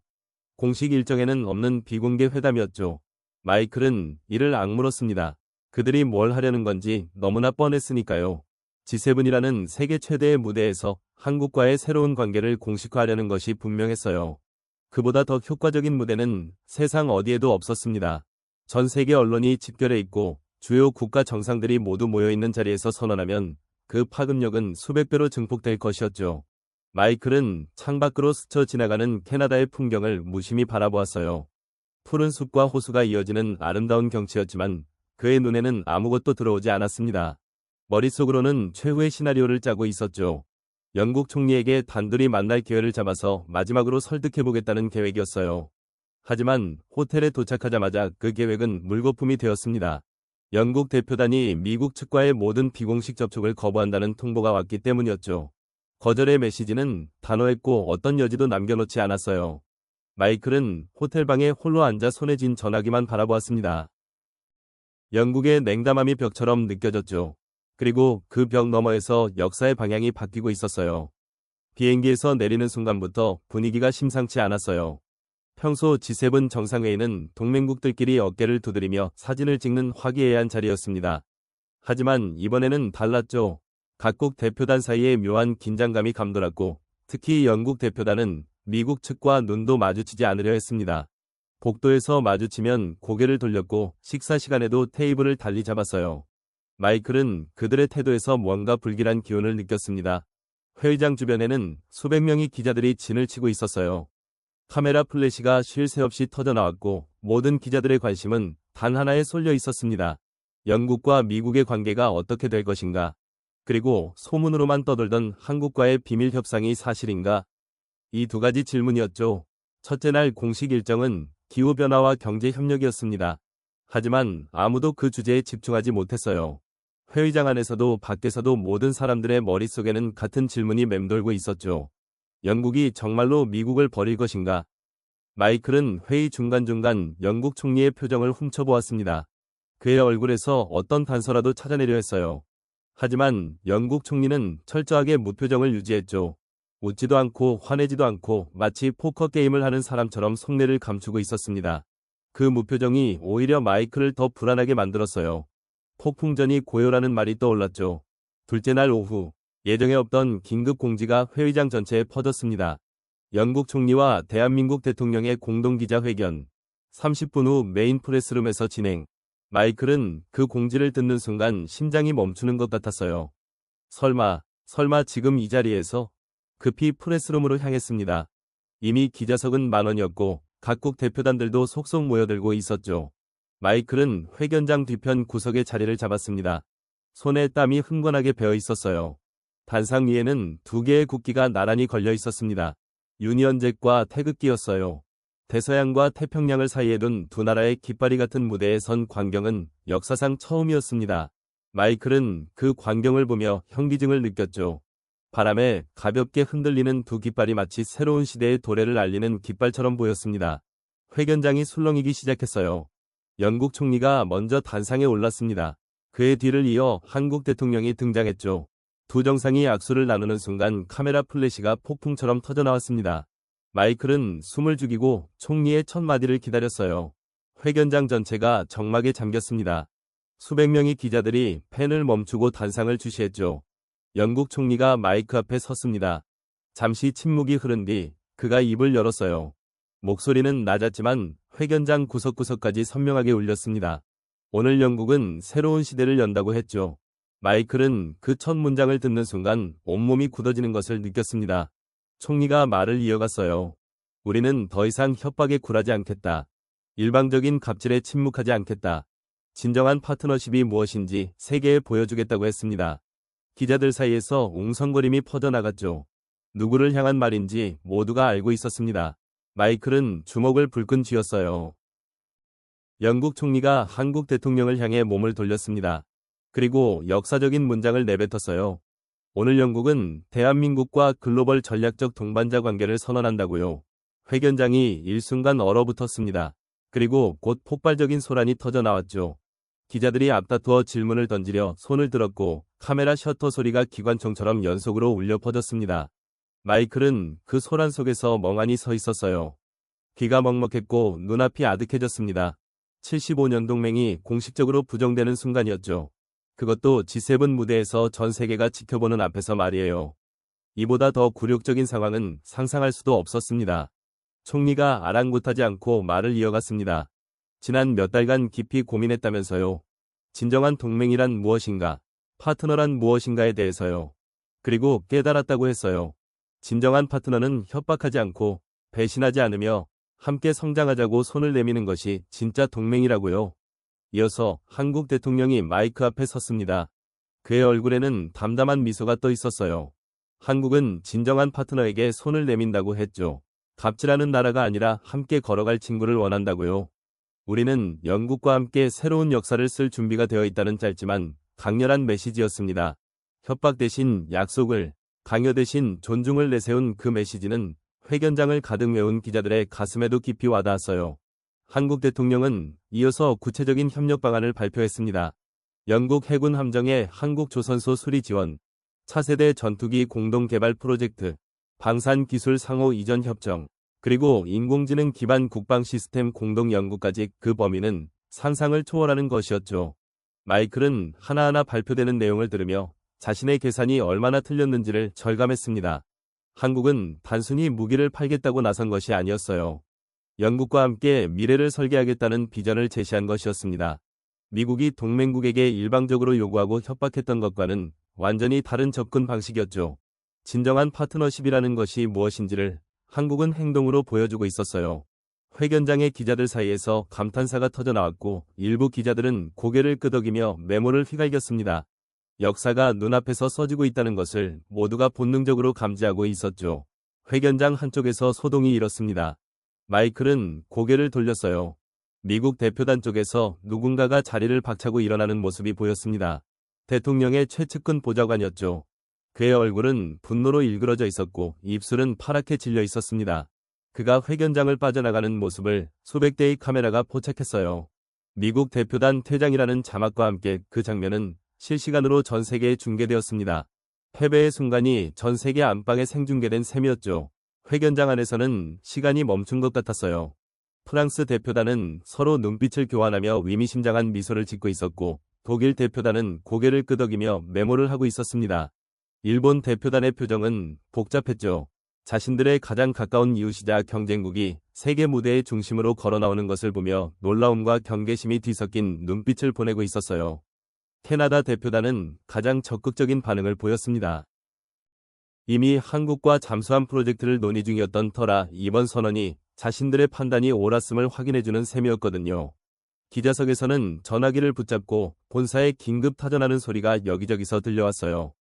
공식 일정에는 없는 비공개 회담이었죠. 마이클은 이를 악물었습니다. 그들이 뭘 하려는 건지 너무나 뻔했으니까요. G7이라는 세계 최대의 무대에서 한국과의 새로운 관계를 공식화하려는 것이 분명했어요. 그보다 더 효과적인 무대는 세상 어디에도 없었습니다. 전 세계 언론이 집결해 있고 주요 국가 정상들이 모두 모여있는 자리에서 선언하면 그 파급력은 수백 배로 증폭될 것이었죠. 마이클은 창밖으로 스쳐 지나가는 캐나다의 풍경을 무심히 바라보았어요. 푸른 숲과 호수가 이어지는 아름다운 경치였지만 그의 눈에는 아무것도 들어오지 않았습니다. 머릿속으로는 최후의 시나리오를 짜고 있었죠. 영국 총리에게 단둘이 만날 기회를 잡아서 마지막으로 설득해보겠다는 계획이었어요. 하지만 호텔에 도착하자마자 그 계획은 물거품이 되었습니다. 영국 대표단이 미국 측과의 모든 비공식 접촉을 거부한다는 통보가 왔기 때문이었죠. 거절의 메시지는 단호했고 어떤 여지도 남겨놓지 않았어요. 마이클은 호텔방에 홀로 앉아 손에 쥔 전화기만 바라보았습니다. 영국의 냉담함이 벽처럼 느껴졌죠. 그리고 그 벽 너머에서 역사의 방향이 바뀌고 있었어요. 비행기에서 내리는 순간부터 분위기가 심상치 않았어요. 평소 G7 정상회의는 동맹국들끼리 어깨를 두드리며 사진을 찍는 화기애애한 자리였습니다. 하지만 이번에는 달랐죠. 각국 대표단 사이에 묘한 긴장감이 감돌았고 특히 영국 대표단은 미국 측과 눈도 마주치지 않으려 했습니다. 복도에서 마주치면 고개를 돌렸고 식사 시간에도 테이블을 달리 잡았어요. 마이클은 그들의 태도에서 뭔가 불길한 기운을 느꼈습니다. 회의장 주변에는 수백 명의 기자들이 진을 치고 있었어요. 카메라 플래시가 쉴 새 없이 터져나왔고 모든 기자들의 관심은 단 하나에 쏠려 있었습니다. 영국과 미국의 관계가 어떻게 될 것인가? 그리고 소문으로만 떠돌던 한국과의 비밀 협상이 사실인가? 이 두 가지 질문이었죠. 첫째 날 공식 일정은 기후변화와 경제협력이었습니다. 하지만 아무도 그 주제에 집중하지 못했어요. 회의장 안에서도 밖에서도 모든 사람들의 머릿속에는 같은 질문이 맴돌고 있었죠. 영국이 정말로 미국을 버릴 것인가? 마이클은 회의 중간중간 영국 총리의 표정을 훔쳐보았습니다. 그의 얼굴에서 어떤 단서라도 찾아내려 했어요. 하지만 영국 총리는 철저하게 무표정을 유지했죠. 웃지도 않고 화내지도 않고 마치 포커 게임을 하는 사람처럼 속내를 감추고 있었습니다. 그 무표정이 오히려 마이클을 더 불안하게 만들었어요. 폭풍전이 고요라는 말이 떠올랐죠. 둘째 날 오후, 예정에 없던 긴급 공지가 회의장 전체에 퍼졌습니다. 영국 총리와 대한민국 대통령의 공동기자회견. 30분 후 메인 프레스룸에서 진행. 마이클은 그 공지를 듣는 순간 심장이 멈추는 것 같았어요. 설마 지금 이 자리에서? 급히 프레스룸으로 향했습니다. 이미 기자석은 만원이었고 각국 대표단들도 속속 모여들고 있었죠. 마이클은 회견장 뒤편 구석에 자리를 잡았습니다. 손에 땀이 흥건하게 배어 있었어요. 단상 위에는 두 개의 국기가 나란히 걸려 있었습니다. 유니언잭과 태극기였어요. 대서양과 태평양을 사이에 둔 두 나라의 깃발이 같은 무대에 선 광경은 역사상 처음이었습니다. 마이클은 그 광경을 보며 현기증을 느꼈죠. 바람에 가볍게 흔들리는 두 깃발이 마치 새로운 시대의 도래를 알리는 깃발처럼 보였습니다. 회견장이 술렁이기 시작했어요. 영국 총리가 먼저 단상에 올랐습니다. 그의 뒤를 이어 한국 대통령이 등장했죠. 두 정상이 악수를 나누는 순간 카메라 플래시가 폭풍처럼 터져나왔습니다. 마이클은 숨을 죽이고 총리의 첫 마디를 기다렸어요. 회견장 전체가 정막에 잠겼습니다. 수백 명의 기자들이 펜을 멈추고 단상을 주시했죠. 영국 총리가 마이크 앞에 섰습니다. 잠시 침묵이 흐른 뒤 그가 입을 열었어요. 목소리는 낮았지만 회견장 구석구석까지 선명하게 울렸습니다. 오늘 영국은 새로운 시대를 연다고 했죠. 마이클은 그 첫 문장을 듣는 순간 온몸이 굳어지는 것을 느꼈습니다. 총리가 말을 이어갔어요. 우리는 더 이상 협박에 굴하지 않겠다. 일방적인 갑질에 침묵하지 않겠다. 진정한 파트너십이 무엇인지 세계에 보여주겠다고 했습니다. 기자들 사이에서 웅성거림이 퍼져나갔죠. 누구를 향한 말인지 모두가 알고 있었습니다. 마이클은 주먹을 불끈 쥐었어요. 영국 총리가 한국 대통령을 향해 몸을 돌렸습니다. 그리고 역사적인 문장을 내뱉었어요. 오늘 영국은 대한민국과 글로벌 전략적 동반자 관계를 선언한다고요. 회견장이 일순간 얼어붙었습니다. 그리고 곧 폭발적인 소란이 터져 나왔죠. 기자들이 앞다투어 질문을 던지려 손을 들었고 카메라 셔터 소리가 기관총처럼 연속으로 울려 퍼졌습니다. 마이클은 그 소란 속에서 멍하니 서 있었어요. 귀가 먹먹했고 눈앞이 아득해졌습니다. 75년 동맹이 공식적으로 부정되는 순간이었죠. 그것도 G7 무대에서 전 세계가 지켜보는 앞에서 말이에요. 이보다 더 굴욕적인 상황은 상상할 수도 없었습니다. 총리가 아랑곳하지 않고 말을 이어갔습니다. 지난 몇 달간 깊이 고민했다면서요. 진정한 동맹이란 무엇인가, 파트너란 무엇인가에 대해서요. 그리고 깨달았다고 했어요. 진정한 파트너는 협박하지 않고 배신하지 않으며 함께 성장하자고 손을 내미는 것이 진짜 동맹이라고요. 이어서 한국 대통령이 마이크 앞에 섰습니다. 그의 얼굴에는 담담한 미소가 떠 있었어요. 한국은 진정한 파트너에게 손을 내민다고 했죠. 갑질하는 나라가 아니라 함께 걸어갈 친구를 원한다고요. 우리는 영국과 함께 새로운 역사를 쓸 준비가 되어 있다는 짧지만 강렬한 메시지였습니다. 협박 대신 약속을, 강요 대신 존중을 내세운 그 메시지는 회견장을 가득 메운 기자들의 가슴에도 깊이 와닿았어요. 한국 대통령은 이어서 구체적인 협력 방안을 발표했습니다. 영국 해군 함정의 한국 조선소 수리 지원, 차세대 전투기 공동 개발 프로젝트, 방산 기술 상호 이전 협정, 그리고 인공지능 기반 국방 시스템 공동 연구까지 그 범위는 상상을 초월하는 것이었죠. 마이클은 하나하나 발표되는 내용을 들으며 자신의 계산이 얼마나 틀렸는지를 절감했습니다. 한국은 단순히 무기를 팔겠다고 나선 것이 아니었어요. 영국과 함께 미래를 설계하겠다는 비전을 제시한 것이었습니다. 미국이 동맹국에게 일방적으로 요구하고 협박했던 것과는 완전히 다른 접근 방식이었죠. 진정한 파트너십이라는 것이 무엇인지를 한국은 행동으로 보여주고 있었어요. 회견장의 기자들 사이에서 감탄사가 터져 나왔고 일부 기자들은 고개를 끄덕이며 메모를 휘갈겼습니다. 역사가 눈앞에서 써지고 있다는 것을 모두가 본능적으로 감지하고 있었죠. 회견장 한쪽에서 소동이 일었습니다. 마이클은 고개를 돌렸어요. 미국 대표단 쪽에서 누군가가 자리를 박차고 일어나는 모습이 보였습니다. 대통령의 최측근 보좌관이었죠. 그의 얼굴은 분노로 일그러져 있었고 입술은 파랗게 질려 있었습니다. 그가 회견장을 빠져나가는 모습을 수백 대의 카메라가 포착했어요. 미국 대표단 퇴장이라는 자막과 함께 그 장면은 실시간으로 전 세계에 중계되었습니다. 패배의 순간이 전 세계 안방에 생중계된 셈이었죠. 회견장 안에서는 시간이 멈춘 것 같았어요. 프랑스 대표단은 서로 눈빛을 교환하며 의미심장한 미소를 짓고 있었고 독일 대표단은 고개를 끄덕이며 메모를 하고 있었습니다. 일본 대표단의 표정은 복잡했죠. 자신들의 가장 가까운 이웃이자 경쟁국이 세계 무대의 중심으로 걸어나오는 것을 보며 놀라움과 경계심이 뒤섞인 눈빛을 보내고 있었어요. 캐나다 대표단은 가장 적극적인 반응을 보였습니다. 이미 한국과 잠수함 프로젝트를 논의 중이었던 터라 이번 선언이 자신들의 판단이 옳았음을 확인해주는 셈이었거든요. 기자석에서는 전화기를 붙잡고 본사에 긴급 타전하는 소리가 여기저기서 들려왔어요.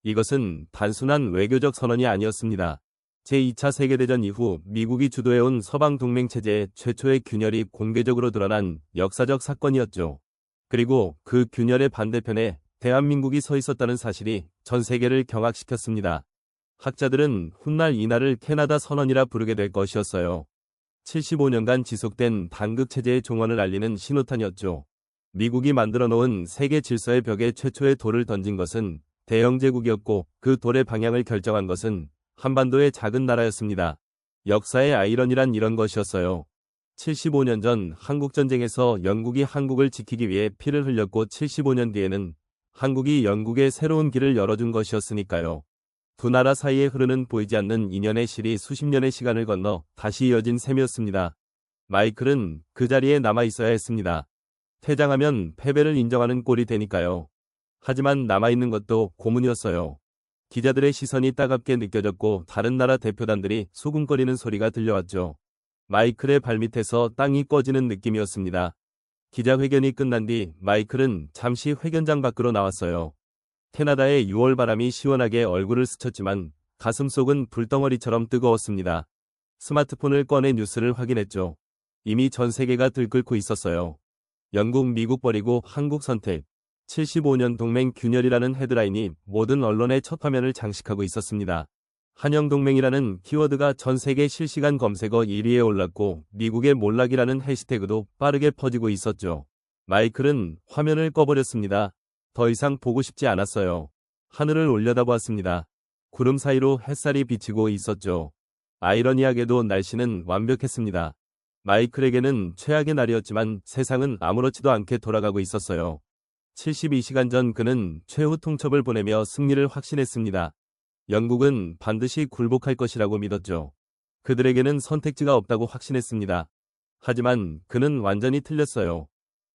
이것은 단순한 외교적 선언이 아니었습니다. 제2차 세계대전 이후 미국이 주도해온 서방 동맹 체제의 최초의 균열이 공개적으로 드러난 역사적 사건이었죠. 그리고 그 균열의 반대편에 대한민국이 서 있었다는 사실이 전 세계를 경악시켰습니다. 학자들은 훗날 이날을 캐나다 선언이라 부르게 될 것이었어요. 75년간 지속된 단극 체제의 종언을 알리는 신호탄이었죠. 미국이 만들어 놓은 세계 질서의 벽에 최초의 돌을 던진 것은 대영 제국이었고 그 돌의 방향을 결정한 것은 한반도의 작은 나라였습니다. 역사의 아이러니란 이런 것이었어요. 75년 전 한국전쟁에서 영국이 한국을 지키기 위해 피를 흘렸고 75년 뒤에는 한국이 영국의 새로운 길을 열어준 것이었으니까요. 두 나라 사이에 흐르는 보이지 않는 인연의 실이 수십 년의 시간을 건너 다시 이어진 셈이었습니다. 마이클은 그 자리에 남아 있어야 했습니다. 퇴장하면 패배를 인정하는 꼴이 되니까요. 하지만 남아있는 것도 고문이었어요. 기자들의 시선이 따갑게 느껴졌고 다른 나라 대표단들이 수군거리는 소리가 들려왔죠. 마이클의 발밑에서 땅이 꺼지는 느낌이었습니다. 기자회견이 끝난 뒤 마이클은 잠시 회견장 밖으로 나왔어요. 캐나다의 6월 바람이 시원하게 얼굴을 스쳤지만 가슴속은 불덩어리처럼 뜨거웠습니다. 스마트폰을 꺼내 뉴스를 확인했죠. 이미 전 세계가 들끓고 있었어요. 영국 미국 버리고 한국 선택. 75년 동맹 균열이라는 헤드라인이 모든 언론의 첫 화면을 장식하고 있었습니다. 한영동맹이라는 키워드가 전 세계 실시간 검색어 1위에 올랐고 미국의 몰락이라는 해시태그도 빠르게 퍼지고 있었죠. 마이클은 화면을 꺼버렸습니다. 더 이상 보고 싶지 않았어요. 하늘을 올려다보았습니다. 구름 사이로 햇살이 비치고 있었죠. 아이러니하게도 날씨는 완벽했습니다. 마이클에게는 최악의 날이었지만 세상은 아무렇지도 않게 돌아가고 있었어요. 72시간 전 그는 최후 통첩을 보내며 승리를 확신했습니다. 영국은 반드시 굴복할 것이라고 믿었죠. 그들에게는 선택지가 없다고 확신했습니다. 하지만 그는 완전히 틀렸어요.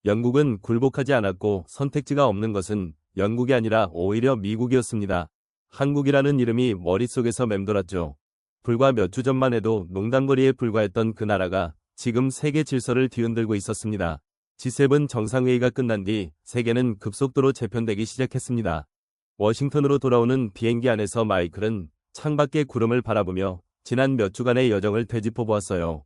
영국은 굴복하지 않았고 선택지가 없는 것은 영국이 아니라 오히려 미국이었습니다. 한국이라는 이름이 머릿속에서 맴돌았죠. 불과 몇 주 전만 해도 농담거리에 불과했던 그 나라가 지금 세계 질서를 뒤흔들고 있었습니다. G7 정상회의가 끝난 뒤 세계는 급속도로 재편되기 시작했습니다. 워싱턴으로 돌아오는 비행기 안에서 마이클은 창밖의 구름을 바라보며 지난 몇 주간의 여정을 되짚어 보았어요.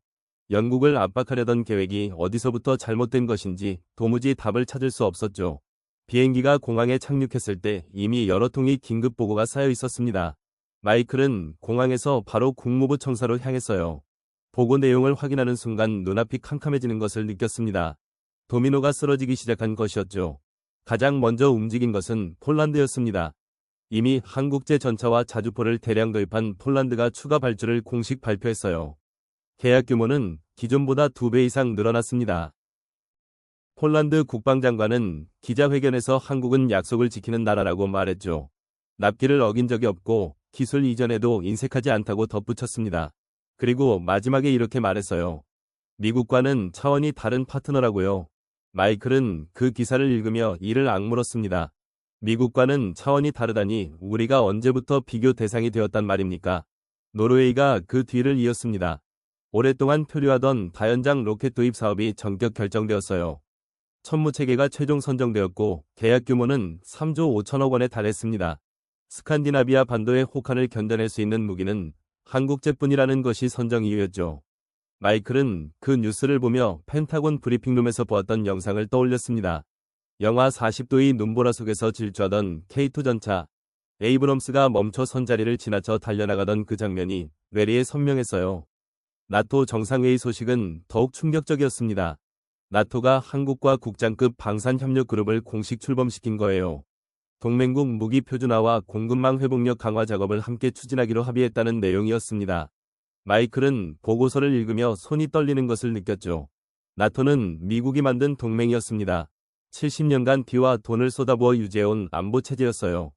영국을 압박하려던 계획이 어디서부터 잘못된 것인지 도무지 답을 찾을 수 없었죠. 비행기가 공항에 착륙했을 때 이미 여러 통의 긴급 보고가 쌓여 있었습니다. 마이클은 공항에서 바로 국무부 청사로 향했어요. 보고 내용을 확인하는 순간 눈앞이 캄캄해지는 것을 느꼈습니다. 도미노가 쓰러지기 시작한 것이었죠. 가장 먼저 움직인 것은 폴란드였습니다. 이미 한국제 전차와 자주포를 대량 도입한 폴란드가 추가 발주를 공식 발표했어요. 계약 규모는 기존보다 2배 이상 늘어났습니다. 폴란드 국방장관은 기자회견에서 한국은 약속을 지키는 나라라고 말했죠. 납기를 어긴 적이 없고 기술 이전에도 인색하지 않다고 덧붙였습니다. 그리고 마지막에 이렇게 말했어요. 미국과는 차원이 다른 파트너라고요. 마이클은 그 기사를 읽으며 이를 악물었습니다. 미국과는 차원이 다르다니 우리가 언제부터 비교 대상이 되었단 말입니까? 노르웨이가 그 뒤를 이었습니다. 오랫동안 표류하던 다연장 로켓 도입 사업이 전격 결정되었어요. 천무체계가 최종 선정되었고 계약 규모는 3조 5천억 원에 달했습니다. 스칸디나비아 반도의 혹한을 견뎌낼 수 있는 무기는 한국제뿐이라는 것이 선정 이유였죠. 마이클은 그 뉴스를 보며 펜타곤 브리핑룸에서 보았던 영상을 떠올렸습니다. 영하 40도의 눈보라 속에서 질주하던 K2 전차 에이브럼스가 멈춰 선자리를 지나쳐 달려나가던 그 장면이 뇌리에 선명했어요. 나토 정상회의 소식은 더욱 충격적이었습니다. 나토가 한국과 국장급 방산협력 그룹을 공식 출범시킨 거예요. 동맹국 무기 표준화와 공급망 회복력 강화 작업을 함께 추진하기로 합의했다는 내용이었습니다. 마이클은 보고서를 읽으며 손이 떨리는 것을 느꼈죠. 나토는 미국이 만든 동맹이었습니다. 70년간 비와 돈을 쏟아부어 유지해온 안보체제였어요.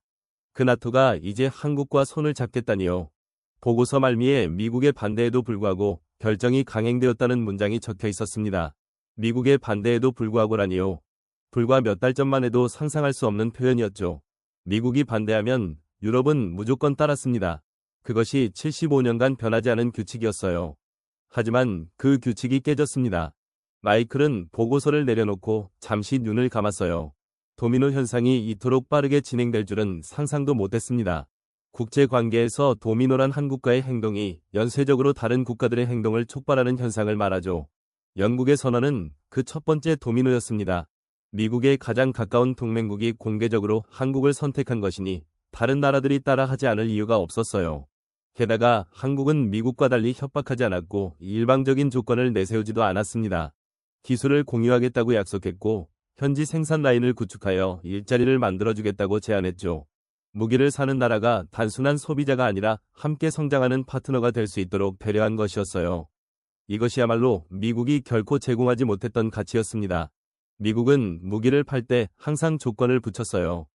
그 나토가 이제 한국과 손을 잡겠다니요. 보고서 말미에 미국의 반대에도 불구하고 결정이 강행되었다는 문장이 적혀 있었습니다. 미국의 반대에도 불구하고라니요. 불과 몇 달 전만 해도 상상할 수 없는 표현이었죠. 미국이 반대하면 유럽은 무조건 따랐습니다. 그것이 75년간 변하지 않은 규칙이었어요. 하지만 그 규칙이 깨졌습니다. 마이클은 보고서를 내려놓고 잠시 눈을 감았어요. 도미노 현상이 이토록 빠르게 진행될 줄은 상상도 못했습니다. 국제관계에서 도미노란 한 국가의 행동이 연쇄적으로 다른 국가들의 행동을 촉발하는 현상을 말하죠. 영국의 선언은 그 첫 번째 도미노였습니다. 미국의 가장 가까운 동맹국이 공개적으로 한국을 선택한 것이니 다른 나라들이 따라하지 않을 이유가 없었어요. 게다가 한국은 미국과 달리 협박하지 않았고 일방적인 조건을 내세우지도 않았습니다. 기술을 공유하겠다고 약속했고 현지 생산 라인을 구축하여 일자리를 만들어주겠다고 제안했죠. 무기를 사는 나라가 단순한 소비자가 아니라 함께 성장하는 파트너가 될 수 있도록 배려한 것이었어요. 이것이야말로 미국이 결코 제공하지 못했던 가치였습니다. 미국은 무기를 팔 때 항상 조건을 붙였어요.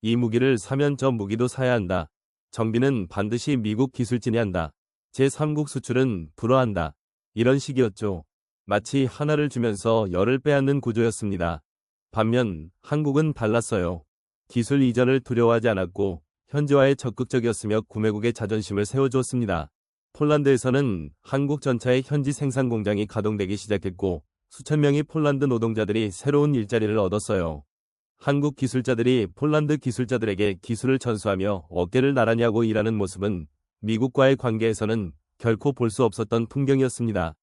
이 무기를 사면 저 무기도 사야 한다. 정비는 반드시 미국 기술진이 한다. 제3국 수출은 불허한다. 이런 식이었죠. 마치 하나를 주면서 열을 빼앗는 구조였습니다. 반면 한국은 달랐어요. 기술 이전을 두려워하지 않았고 현지화에 적극적이었으며 구매국의 자존심을 세워주었습니다. 폴란드에서는 한국 전차의 현지 생산 공장이 가동되기 시작했고 수천 명의 폴란드 노동자들이 새로운 일자리를 얻었어요. 한국 기술자들이 폴란드 기술자들에게 기술을 전수하며 어깨를 나란히 하고 일하는 모습은 미국과의 관계에서는 결코 볼 수 없었던 풍경이었습니다.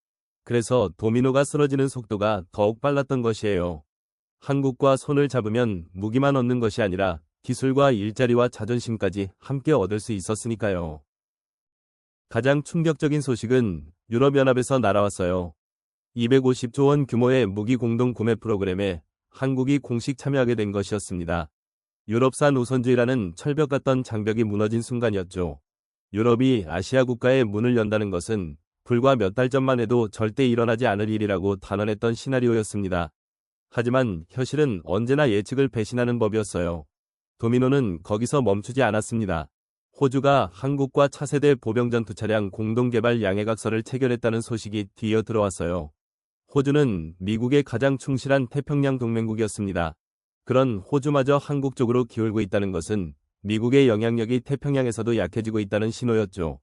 그래서 도미노가 쓰러지는 속도가 더욱 빨랐던 것이에요. 한국과 손을 잡으면 무기만 얻는 것이 아니라 기술과 일자리와 자존심까지 함께 얻을 수 있었으니까요. 가장 충격적인 소식은 유럽연합에서 날아왔어요. 250조 원 규모의 무기 공동 구매 프로그램에 한국이 공식 참여하게 된 것이었습니다. 유럽산 우선주의라는 철벽 같던 장벽이 무너진 순간이었죠. 유럽이 아시아 국가에 문을 연다는 것은 불과 몇 달 전만 해도 절대 일어나지 않을 일이라고 단언했던 시나리오였습니다. 하지만 현실은 언제나 예측을 배신하는 법이었어요. 도미노는 거기서 멈추지 않았습니다. 호주가 한국과 차세대 보병전투 차량 공동개발 양해각서를 체결했다는 소식이 뒤이어 들어왔어요. 호주는 미국의 가장 충실한 태평양 동맹국이었습니다. 그런 호주마저 한국 쪽으로 기울고 있다는 것은 미국의 영향력이 태평양에서도 약해지고 있다는 신호였죠.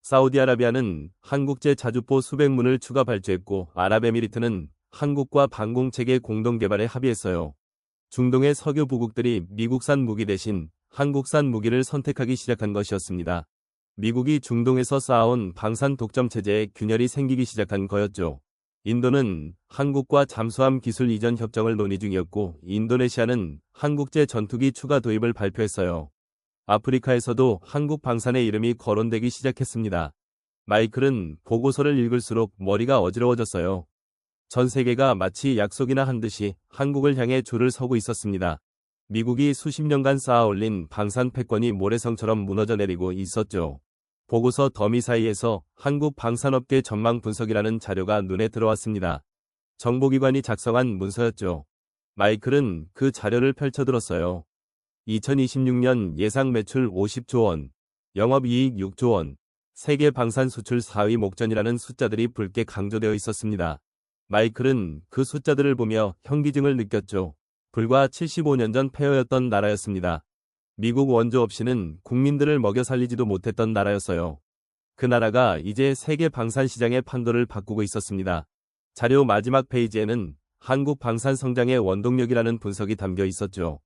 사우디아라비아는 한국제 자주포 수백 문을 추가 발주했고 아랍에미리트는 한국과 방공체계 공동개발에 합의했어요. 중동의 석유 부국들이 미국산 무기 대신 한국산 무기를 선택하기 시작한 것이었습니다. 미국이 중동에서 쌓아온 방산 독점 체제에 균열이 생기기 시작한 거였죠. 인도는 한국과 잠수함 기술 이전 협정을 논의 중이었고 인도네시아는 한국제 전투기 추가 도입을 발표했어요. 아프리카에서도 한국 방산의 이름이 거론되기 시작했습니다. 마이클은 보고서를 읽을수록 머리가 어지러워졌어요. 전 세계가 마치 약속이나 한 듯이 한국을 향해 줄을 서고 있었습니다. 미국이 수십 년간 쌓아올린 방산 패권이 모래성처럼 무너져 내리고 있었죠. 보고서 더미 사이에서 한국 방산업계 전망 분석이라는 자료가 눈에 들어왔습니다. 정보기관이 작성한 문서였죠. 마이클은 그 자료를 펼쳐들었어요. 2026년 예상 매출 50조 원, 영업이익 6조 원, 세계 방산 수출 4위 목전이라는 숫자들이 붉게 강조되어 있었습니다. 마이클은 그 숫자들을 보며 현기증을 느꼈죠. 불과 75년 전 폐허였던 나라였습니다. 미국 원조 없이는 국민들을 먹여 살리지도 못했던 나라였어요. 그 나라가 이제 세계 방산 시장의 판도를 바꾸고 있었습니다. 자료 마지막 페이지에는 한국 방산 성장의 원동력이라는 분석이 담겨 있었죠.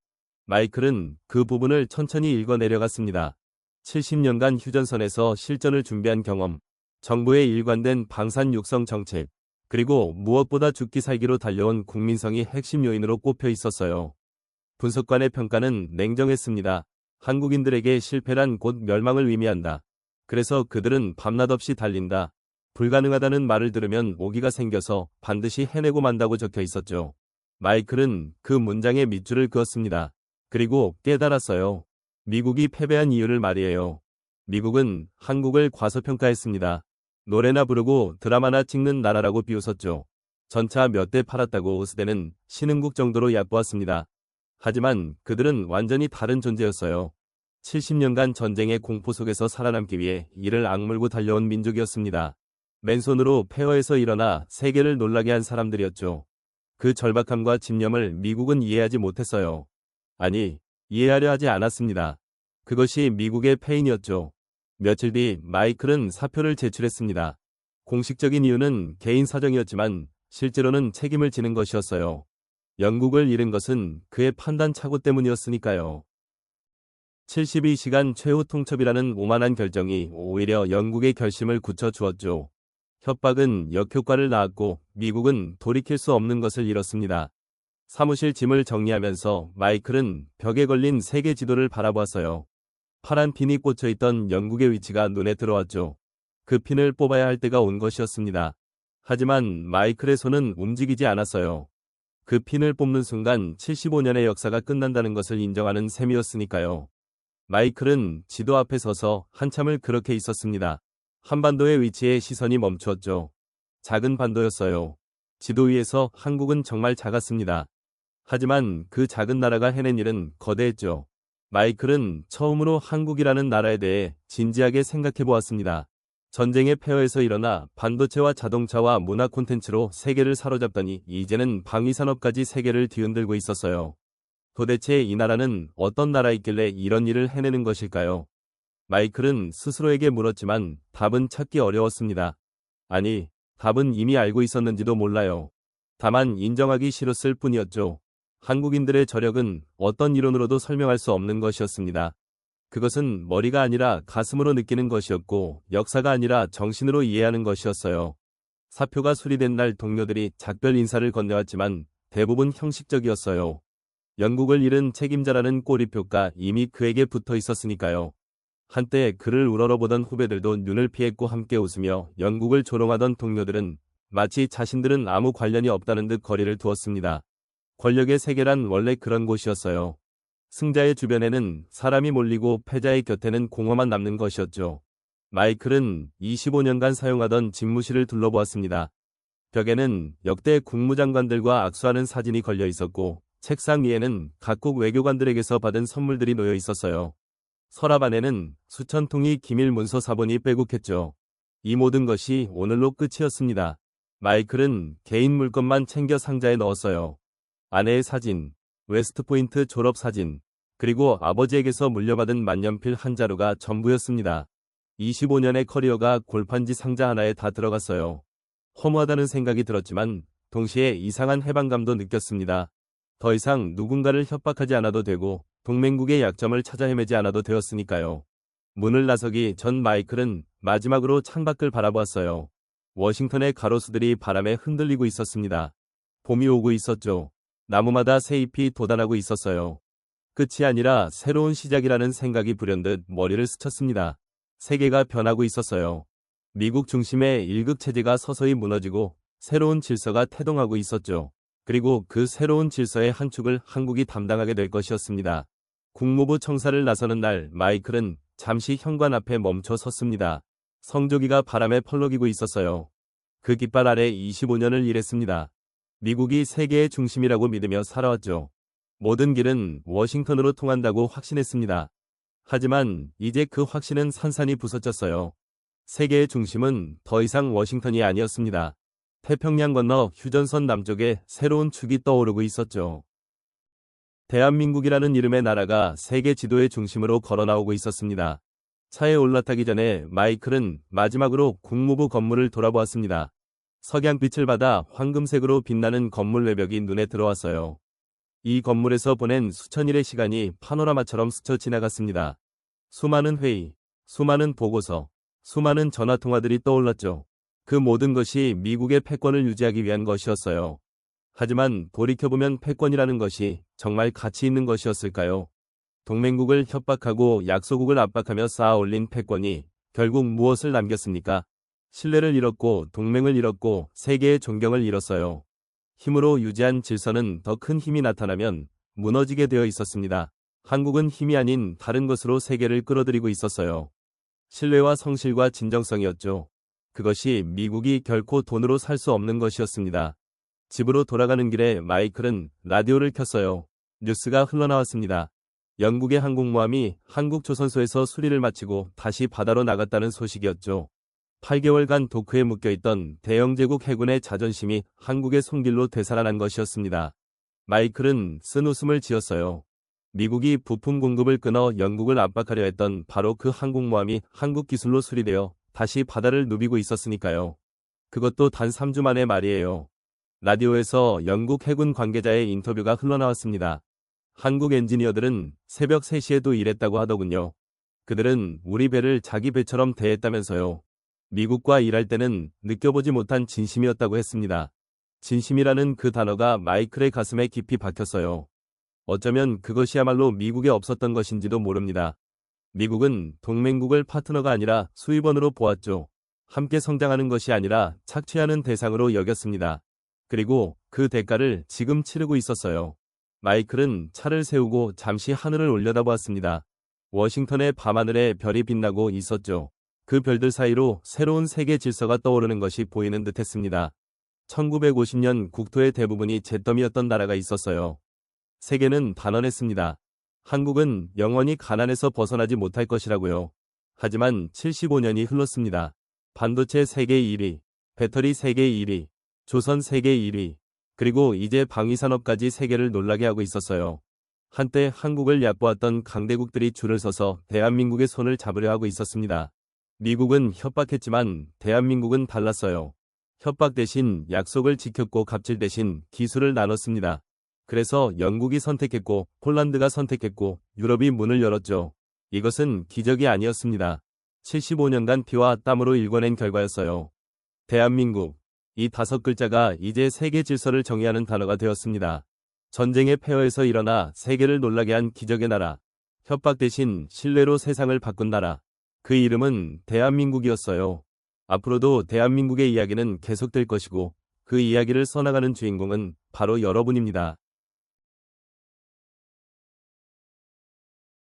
마이클은 그 부분을 천천히 읽어 내려갔습니다. 70년간 휴전선에서 실전을 준비한 경험, 정부의 일관된 방산 육성 정책, 그리고 무엇보다 죽기 살기로 달려온 국민성이 핵심 요인으로 꼽혀 있었어요. 분석관의 평가는 냉정했습니다. 한국인들에게 실패란 곧 멸망을 의미한다. 그래서 그들은 밤낮 없이 달린다. 불가능하다는 말을 들으면 오기가 생겨서 반드시 해내고 만다고 적혀 있었죠. 마이클은 그 문장에 밑줄을 그었습니다. 그리고 깨달았어요. 미국이 패배한 이유를 말이에요. 미국은 한국을 과소평가했습니다. 노래나 부르고 드라마나 찍는 나라라고 비웃었죠. 전차 몇 대 팔았다고 으스대는 신흥국 정도로 얕보았습니다. 하지만 그들은 완전히 다른 존재였어요. 70년간 전쟁의 공포 속에서 살아남기 위해 이를 악물고 달려온 민족이었습니다. 맨손으로 폐허에서 일어나 세계를 놀라게 한 사람들이었죠. 그 절박함과 집념을 미국은 이해하지 못했어요. 아니, 이해하려 하지 않았습니다. 그것이 미국의 패인이었죠. 며칠 뒤 마이클은 사표를 제출했습니다. 공식적인 이유는 개인 사정이었지만 실제로는 책임을 지는 것이었어요. 영국을 잃은 것은 그의 판단 착오 때문이었으니까요. 72시간 최후 통첩이라는 오만한 결정이 오히려 영국의 결심을 굳혀주었죠. 협박은 역효과를 낳았고 미국은 돌이킬 수 없는 것을 잃었습니다. 사무실 짐을 정리하면서 마이클은 벽에 걸린 세계 지도를 바라보았어요. 파란 핀이 꽂혀있던 영국의 위치가 눈에 들어왔죠. 그 핀을 뽑아야 할 때가 온 것이었습니다. 하지만 마이클의 손은 움직이지 않았어요. 그 핀을 뽑는 순간 75년의 역사가 끝난다는 것을 인정하는 셈이었으니까요. 마이클은 지도 앞에 서서 한참을 그렇게 있었습니다. 한반도의 위치에 시선이 멈추었죠. 작은 반도였어요. 지도 위에서 한국은 정말 작았습니다. 하지만 그 작은 나라가 해낸 일은 거대했죠. 마이클은 처음으로 한국이라는 나라에 대해 진지하게 생각해 보았습니다. 전쟁의 폐허에서 일어나 반도체와 자동차와 문화 콘텐츠로 세계를 사로잡더니 이제는 방위산업까지 세계를 뒤흔들고 있었어요. 도대체 이 나라는 어떤 나라있길래 이런 일을 해내는 것일까요? 마이클은 스스로에게 물었지만 답은 찾기 어려웠습니다. 아니, 답은 이미 알고 있었는지도 몰라요. 다만 인정하기 싫었을 뿐이었죠. 한국인들의 저력은 어떤 이론으로도 설명할 수 없는 것이었습니다. 그것은 머리가 아니라 가슴으로 느끼는 것이었고 역사가 아니라 정신으로 이해하는 것이었어요. 사표가 수리된 날 동료들이 작별 인사를 건네왔지만 대부분 형식적이었어요. 영국을 잃은 책임자라는 꼬리표가 이미 그에게 붙어 있었으니까요. 한때 그를 우러러보던 후배들도 눈을 피했고 함께 웃으며 영국을 조롱하던 동료들은 마치 자신들은 아무 관련이 없다는 듯 거리를 두었습니다. 권력의 세계란 원래 그런 곳이었어요. 승자의 주변에는 사람이 몰리고 패자의 곁에는 공허만 남는 것이었죠. 마이클은 25년간 사용하던 집무실을 둘러보았습니다. 벽에는 역대 국무장관들과 악수하는 사진이 걸려 있었고 책상 위에는 각국 외교관들에게서 받은 선물들이 놓여 있었어요. 서랍 안에는 수천 통의 기밀 문서 사본이 빼곡했죠. 이 모든 것이 오늘로 끝이었습니다. 마이클은 개인 물건만 챙겨 상자에 넣었어요. 아내의 사진, 웨스트포인트 졸업 사진, 그리고 아버지에게서 물려받은 만년필 한 자루가 전부였습니다. 25년의 커리어가 골판지 상자 하나에 다 들어갔어요. 허무하다는 생각이 들었지만 동시에 이상한 해방감도 느꼈습니다. 더 이상 누군가를 협박하지 않아도 되고 동맹국의 약점을 찾아 헤매지 않아도 되었으니까요. 문을 나서기 전 마이클은 마지막으로 창밖을 바라보았어요. 워싱턴의 가로수들이 바람에 흔들리고 있었습니다. 봄이 오고 있었죠. 나무마다 새잎이 돋아나고 있었어요. 끝이 아니라 새로운 시작이라는 생각이 불현듯 머리를 스쳤습니다. 세계가 변하고 있었어요. 미국 중심의 일극 체제가 서서히 무너지고 새로운 질서가 태동하고 있었죠. 그리고 그 새로운 질서의 한 축을 한국이 담당하게 될 것이었습니다. 국무부 청사를 나서는 날 마이클은 잠시 현관 앞에 멈춰 섰습니다. 성조기가 바람에 펄럭이고 있었어요. 그 깃발 아래 25년을 일했습니다. 미국이 세계의 중심이라고 믿으며 살아왔죠. 모든 길은 워싱턴으로 통한다고 확신했습니다. 하지만 이제 그 확신은 산산이 부서졌어요. 세계의 중심은 더 이상 워싱턴이 아니었습니다. 태평양 건너 휴전선 남쪽에 새로운 축이 떠오르고 있었죠. 대한민국이라는 이름의 나라가 세계 지도의 중심으로 걸어나오고 있었습니다. 차에 올라타기 전에 마이클은 마지막으로 국무부 건물을 돌아보았습니다. 석양빛을 받아 황금색으로 빛나는 건물 외벽이 눈에 들어왔어요. 이 건물에서 보낸 수천일의 시간이 파노라마처럼 스쳐 지나갔습니다. 수많은 회의, 수많은 보고서, 수많은 전화통화들이 떠올랐죠. 그 모든 것이 미국의 패권을 유지하기 위한 것이었어요. 하지만 돌이켜보면 패권이라는 것이 정말 가치 있는 것이었을까요? 동맹국을 협박하고 약소국을 압박하며 쌓아올린 패권이 결국 무엇을 남겼습니까? 신뢰를 잃었고 동맹을 잃었고 세계의 존경을 잃었어요. 힘으로 유지한 질서는 더 큰 힘이 나타나면 무너지게 되어 있었습니다. 한국은 힘이 아닌 다른 것으로 세계를 끌어들이고 있었어요. 신뢰와 성실과 진정성이었죠. 그것이 미국이 결코 돈으로 살 수 없는 것이었습니다. 집으로 돌아가는 길에 마이클은 라디오를 켰어요. 뉴스가 흘러나왔습니다. 영국의 항공모함이 한국 조선소에서 수리를 마치고 다시 바다로 나갔다는 소식이었죠. 8개월간 도크에 묶여있던 대영제국 해군의 자존심이 한국의 손길로 되살아난 것이었습니다. 마이클은 쓴 웃음을 지었어요. 미국이 부품 공급을 끊어 영국을 압박하려 했던 바로 그 항공모함이 한국 기술로 수리되어 다시 바다를 누비고 있었으니까요. 그것도 단 3주 만의 말이에요. 라디오에서 영국 해군 관계자의 인터뷰가 흘러나왔습니다. 한국 엔지니어들은 새벽 3시에도 일했다고 하더군요. 그들은 우리 배를 자기 배처럼 대했다면서요. 미국과 일할 때는 느껴보지 못한 진심이었다고 했습니다. 진심이라는 그 단어가 마이클의 가슴에 깊이 박혔어요. 어쩌면 그것이야말로 미국에 없었던 것인지도 모릅니다. 미국은 동맹국을 파트너가 아니라 수입원으로 보았죠. 함께 성장하는 것이 아니라 착취하는 대상으로 여겼습니다. 그리고 그 대가를 지금 치르고 있었어요. 마이클은 차를 세우고 잠시 하늘을 올려다보았습니다. 워싱턴의 밤하늘에 별이 빛나고 있었죠. 그 별들 사이로 새로운 세계 질서가 떠오르는 것이 보이는 듯했습니다. 1950년 국토의 대부분이 잿더미였던 나라가 있었어요. 세계는 단언했습니다. 한국은 영원히 가난에서 벗어나지 못할 것이라고요. 하지만 75년이 흘렀습니다. 반도체 세계 1위, 배터리 세계 1위, 조선 세계 1위, 그리고 이제 방위산업까지 세계를 놀라게 하고 있었어요. 한때 한국을 얕보았던 강대국들이 줄을 서서 대한민국의 손을 잡으려 하고 있었습니다. 미국은 협박했지만 대한민국은 달랐어요. 협박 대신 약속을 지켰고 갑질 대신 기술을 나눴습니다. 그래서 영국이 선택했고 폴란드가 선택했고 유럽이 문을 열었죠. 이것은 기적이 아니었습니다. 75년간 피와 땀으로 일궈낸 결과였어요. 대한민국. 이 5글자가 이제 세계 질서를 정의하는 단어가 되었습니다. 전쟁의 폐허에서 일어나 세계를 놀라게 한 기적의 나라. 협박 대신 신뢰로 세상을 바꾼 나라. 그 이름은 대한민국이었어요. 앞으로도 대한민국의 이야기는 계속될 것이고 그 이야기를 써나가는 주인공은 바로 여러분입니다.